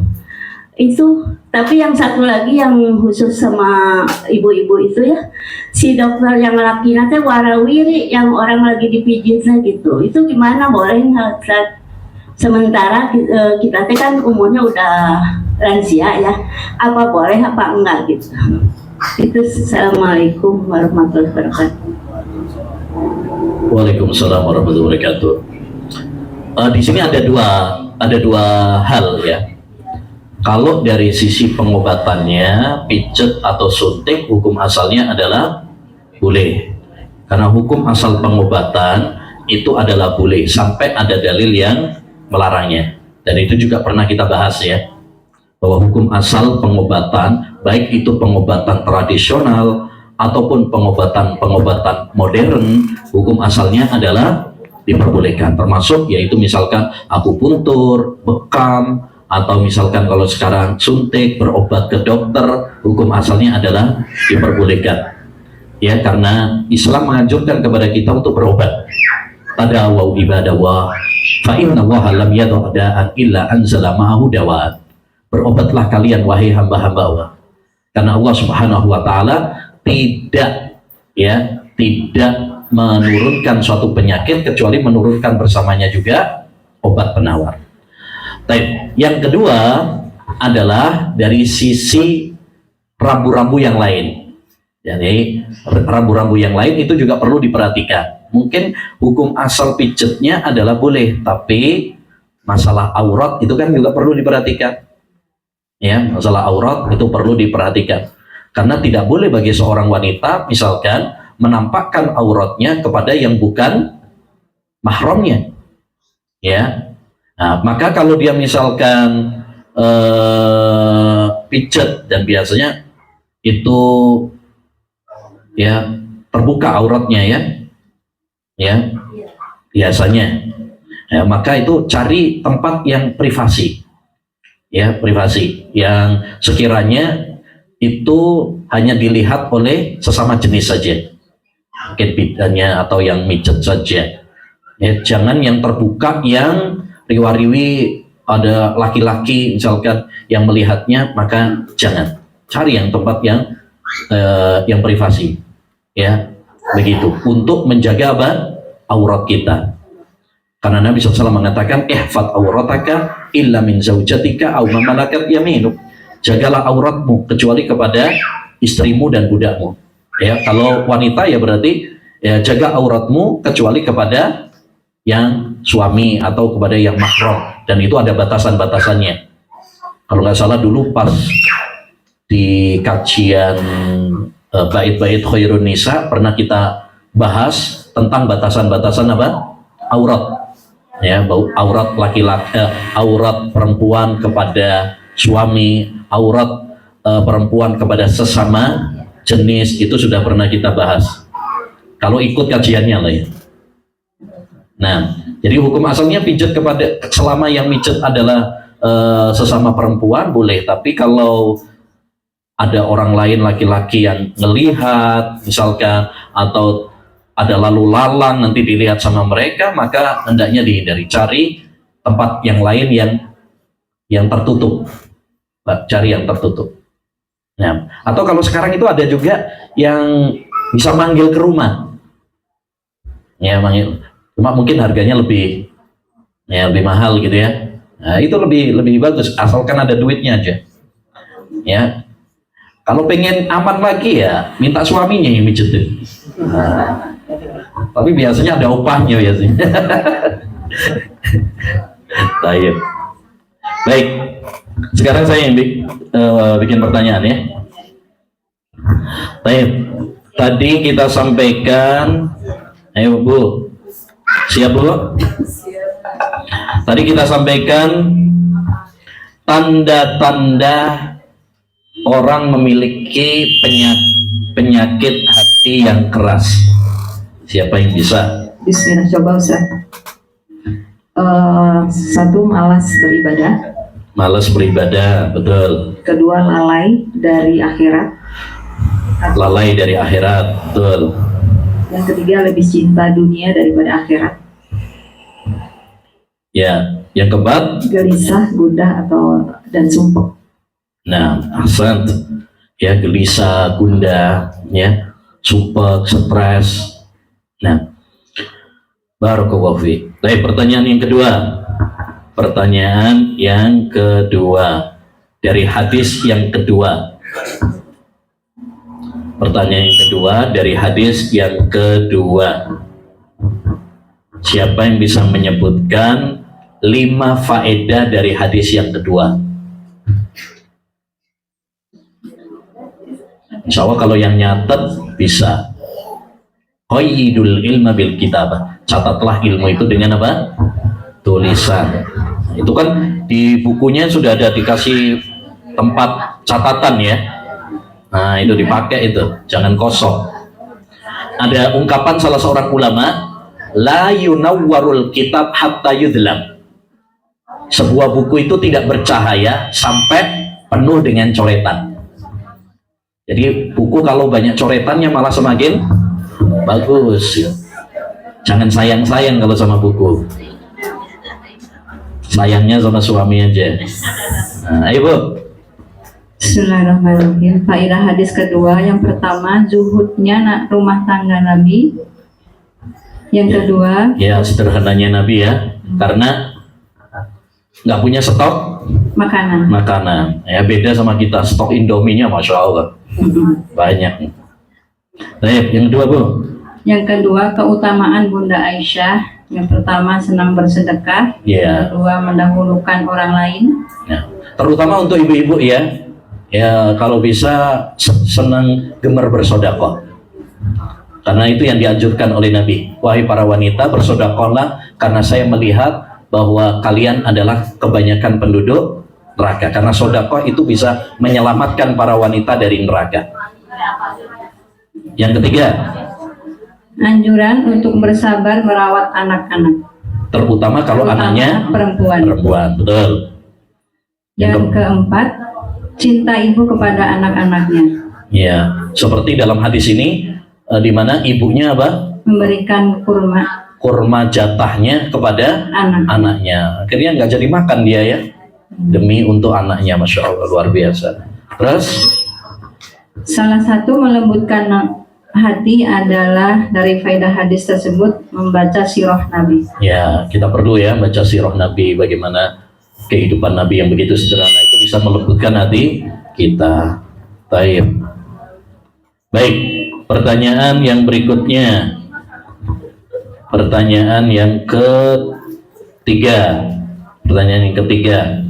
Itu tapi yang satu lagi yang khusus sama ibu-ibu itu ya, si dokter yang laki nanti warawiri yang orang lagi dipijitnya gitu. Itu gimana, boleh nggak? Sementara kita kan umurnya udah lansia ya, apa boleh apa enggak gitu. Itu. Assalamualaikum warahmatullahi wabarakatuh. Waalaikumsalam warahmatullahi wabarakatuh. Di sini ada dua hal ya. Kalau dari sisi pengobatannya, pijet atau suntik, hukum asalnya adalah boleh. Karena hukum asal pengobatan itu adalah boleh sampai ada dalil yang melarangnya. Dan itu juga pernah kita bahas ya, bahwa hukum asal pengobatan, baik itu pengobatan tradisional ataupun pengobatan modern, hukum asalnya adalah diperbolehkan, termasuk yaitu misalkan akupuntur, bekam, atau misalkan kalau sekarang suntik, berobat ke dokter, hukum asalnya adalah diperbolehkan ya, karena Islam menganjurkan kepada kita untuk berobat. Tadawaw ibadawah fa inna Allaha lam yadha' da'an illa anzala ma'ahu dawa'an. Berobatlah kalian wahai hamba-hamba Allah, karena Allah Subhanahu wa taala tidak menurunkan suatu penyakit kecuali menurunkan bersamanya juga obat penawar. Baik, yang kedua adalah dari sisi rambu-rambu yang lain. Jadi rambu-rambu yang lain itu juga perlu diperhatikan. Mungkin hukum asal pijetnya adalah boleh, tapi masalah aurat itu kan juga perlu diperhatikan. Ya, masalah aurat itu perlu diperhatikan. Karena tidak boleh bagi seorang wanita misalkan menampakkan auratnya kepada yang bukan mahramnya. Ya. Nah, maka kalau dia misalkan pijet dan biasanya itu ya terbuka auratnya ya biasanya ya, maka itu cari tempat yang privasi ya, privasi yang sekiranya itu hanya dilihat oleh sesama jenis saja, mungkin bidannya atau yang mijet saja ya, jangan yang terbuka yang riwa-riwi ada laki-laki misalkan yang melihatnya, maka jangan. Cari yang tempat yang privasi ya, begitu, untuk menjaga apa? Aurat kita. Karena Nabi SAW mengatakan ihfad aurataka illa min zaujatika aw ma malakat yaminuk. Jagalah auratmu kecuali kepada istrimu dan budakmu. Ya, kalau wanita ya berarti ya jaga auratmu kecuali kepada yang suami atau kepada yang mahram, dan itu ada batasan-batasannya. Kalau nggak salah dulu pas di kajian bait-bait khairun nisa pernah kita bahas tentang batasan-batasan apa? Aurat. Ya, aurat laki-laki, aurat perempuan kepada suami, aurat perempuan kepada sesama jenis, itu sudah pernah kita bahas. Kalau ikut kajiannya lah ya. Nah, jadi hukum asalnya pijat kepada, selama yang mijet adalah sesama perempuan boleh, tapi kalau ada orang lain laki-laki yang ngelihat misalkan, atau ada lalu lalang nanti dilihat sama mereka, maka hendaknya dihindari. Cari tempat yang lain yang tertutup, cari yang tertutup. Nah, atau kalau sekarang itu ada juga yang bisa manggil ke rumah, ya manggil. Cuma mungkin harganya lebih mahal gitu ya. Nah, itu lebih bagus asalkan ada duitnya aja. Ya. Kalau pengen aman lagi ya minta suaminya yang mijetin. Nah, tapi biasanya ada upahnya biasanya. Baik. Sekarang saya yang bikin pertanyaan ya. Baik. Tadi kita sampaikan, ayo Bu. Siap Bu? Tadi kita sampaikan tanda-tanda orang memiliki penyakit hati yang keras. Siapa yang bisa? Bismillah, coba Ustaz. Satu, malas beribadah. Malas beribadah, betul. Kedua, lalai dari akhirat. Lalai dari akhirat, betul. Yang ketiga, lebih cinta dunia daripada akhirat. Ya, yang keempat, Gelisah, gundah dan sumpah. nah, ahsan. Ya, gelisah, gundah, ya, sumpah, stres. Nah, barakallahu fiik. Baik, pertanyaan yang kedua. Pertanyaan yang kedua dari hadis yang kedua. Pertanyaan yang kedua dari hadis yang kedua. Siapa yang bisa menyebutkan 5 faedah dari hadis yang kedua? Insya Allah kalau yang nyatet bisa. Qayyidul ilma bil kitabah. Catatlah ilmu itu dengan apa? Tulisan. Itu kan di bukunya sudah ada dikasih tempat catatan ya. Nah, itu dipakai itu, jangan kosong. Ada ungkapan salah seorang ulama, la yunawwarul kitab hatta yudlam. Sebuah buku itu tidak bercahaya sampai penuh dengan coretan. Jadi buku kalau banyak coretannya malah semakin bagus. Jangan sayang-sayang kalau sama buku. Sayangnya sama suami aja. Nah, ayo Bu. Bismillahirrahmanirrahim. Faedah hadis kedua, yang pertama zuhudnya rumah tangga Nabi. Yang kedua, Ya, sederhananya Nabi ya, karena nggak punya stok makanan. Ya, beda sama kita, stok Indominya Masya Allah banyak. Baik, yang kedua Bu. Yang kedua, keutamaan Bunda Aisyah. Yang pertama, senang bersedekah. Ya. Yang kedua, mendahulukan orang lain. Nah, terutama untuk ibu-ibu ya. Ya, kalau bisa senang gemar bersedekah. Karena itu yang dianjurkan oleh Nabi. Wahai para wanita, bersedekahlah karena saya melihat bahwa kalian adalah kebanyakan penduduk neraka. Karena sedekah itu bisa menyelamatkan para wanita dari neraka. Yang ketiga, Anjuran untuk bersabar merawat anak-anak. terutama kalau Terutama anaknya perempuan. betul. Yang keempat, cinta ibu kepada anak-anaknya. Ya, seperti dalam hadis ini di mana ibunya apa? Memberikan Kurma jatahnya kepada anaknya. Akhirnya nggak jadi makan dia ya, demi untuk anaknya. Masya Allah, luar biasa. Terus Salah satu melembutkan hati adalah dari faedah hadis tersebut membaca sirah Nabi. ya, kita perlu ya baca sirah Nabi, bagaimana kehidupan Nabi yang begitu sederhana itu bisa melembutkan hati kita. Baik, pertanyaan yang berikutnya. Pertanyaan yang ketiga.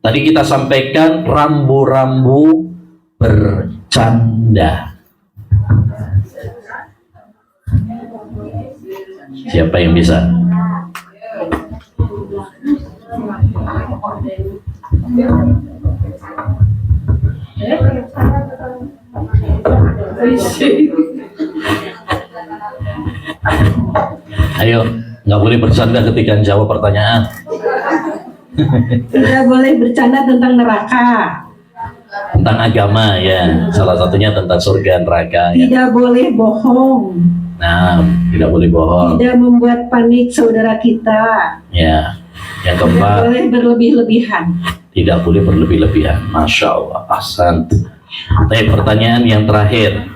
Tadi kita sampaikan rambu-rambu bercanda. Siapa yang bisa? Ayo, nggak boleh bercanda ketika jawab pertanyaan. Tidak boleh bercanda tentang neraka. Tentang agama ya, salah satunya tentang surga neraka ya. Tidak boleh bohong. Nah, tidak boleh bohong. Tidak membuat panik saudara kita. Ya, yang Tidak keempat, boleh berlebih-lebihan. tidak boleh berlebih-lebihan. Masya Allah, ahsan. Tapi pertanyaan yang terakhir.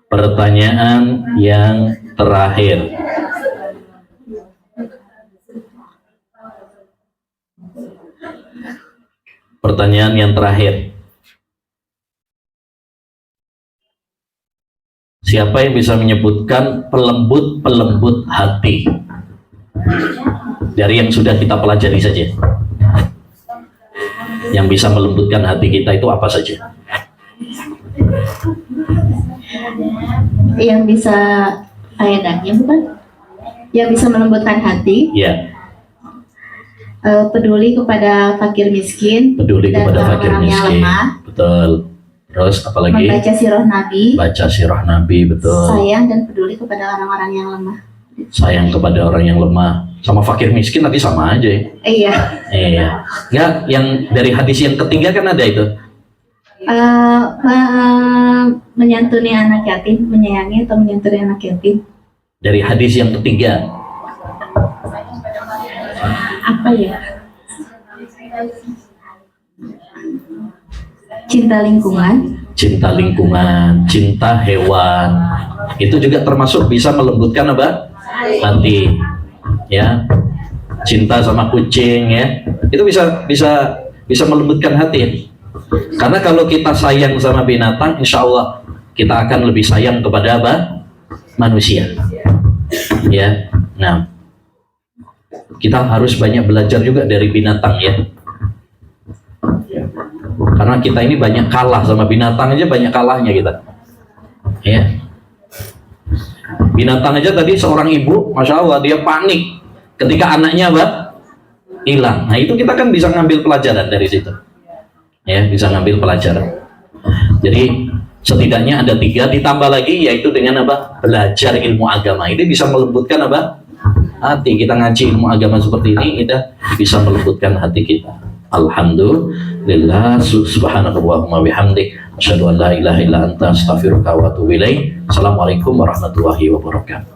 Pertanyaan yang terakhir. Pertanyaan yang terakhir. Siapa yang bisa menyebutkan pelembut-pelembut hati? Dari yang sudah kita pelajari saja. Yang bisa melembutkan hati kita itu apa saja? Yang bisa faedahnya bukan? Yang bisa melembutkan hati. Ya, peduli kepada fakir miskin, peduli dan kepada fakir orang-orang yang miskin. lemah, Betul. Terus apalagi? membaca sirah Nabi, Baca sirah Nabi, betul. sayang dan peduli kepada orang-orang yang lemah. Sayang kepada orang yang lemah. Sama fakir miskin tadi sama aja ya. Iya. Iya. Enggak, yang dari hadis yang ketiga kan ada itu. Menyantuni anak yatim, menyayangi atau menyantuni anak yatim. Dari hadis yang ketiga. Apa ya? Cinta lingkungan, Cinta lingkungan, cinta hewan. Itu juga termasuk bisa melembutkan apa? Hati. Ya. Cinta sama kucing ya. Itu bisa melembutkan hati. Karena kalau kita sayang sama binatang, insya Allah kita akan lebih sayang kepada apa? Manusia. Ya. Nah, kita harus banyak belajar juga dari binatang ya. Karena kita ini banyak kalah sama binatang aja, banyak kalahnya kita. Ya. Binatang aja tadi seorang ibu, masya Allah dia panik ketika anaknya apa? Hilang. Nah itu kita kan bisa ngambil pelajaran dari situ. Ya, bisa ngambil pelajaran. Jadi setidaknya ada 3, ditambah lagi yaitu dengan apa? Belajar ilmu agama. Ini bisa melembutkan apa? Hati. Kita ngaji ilmu agama seperti ini, kita bisa melembutkan hati kita. Alhamdulillah, subhanakallahumma bihamdik, asyhadu an la ilaha illa anta, astaghfiruka wa atubu ilaik. Assalamualaikum warahmatullahi wabarakatuh.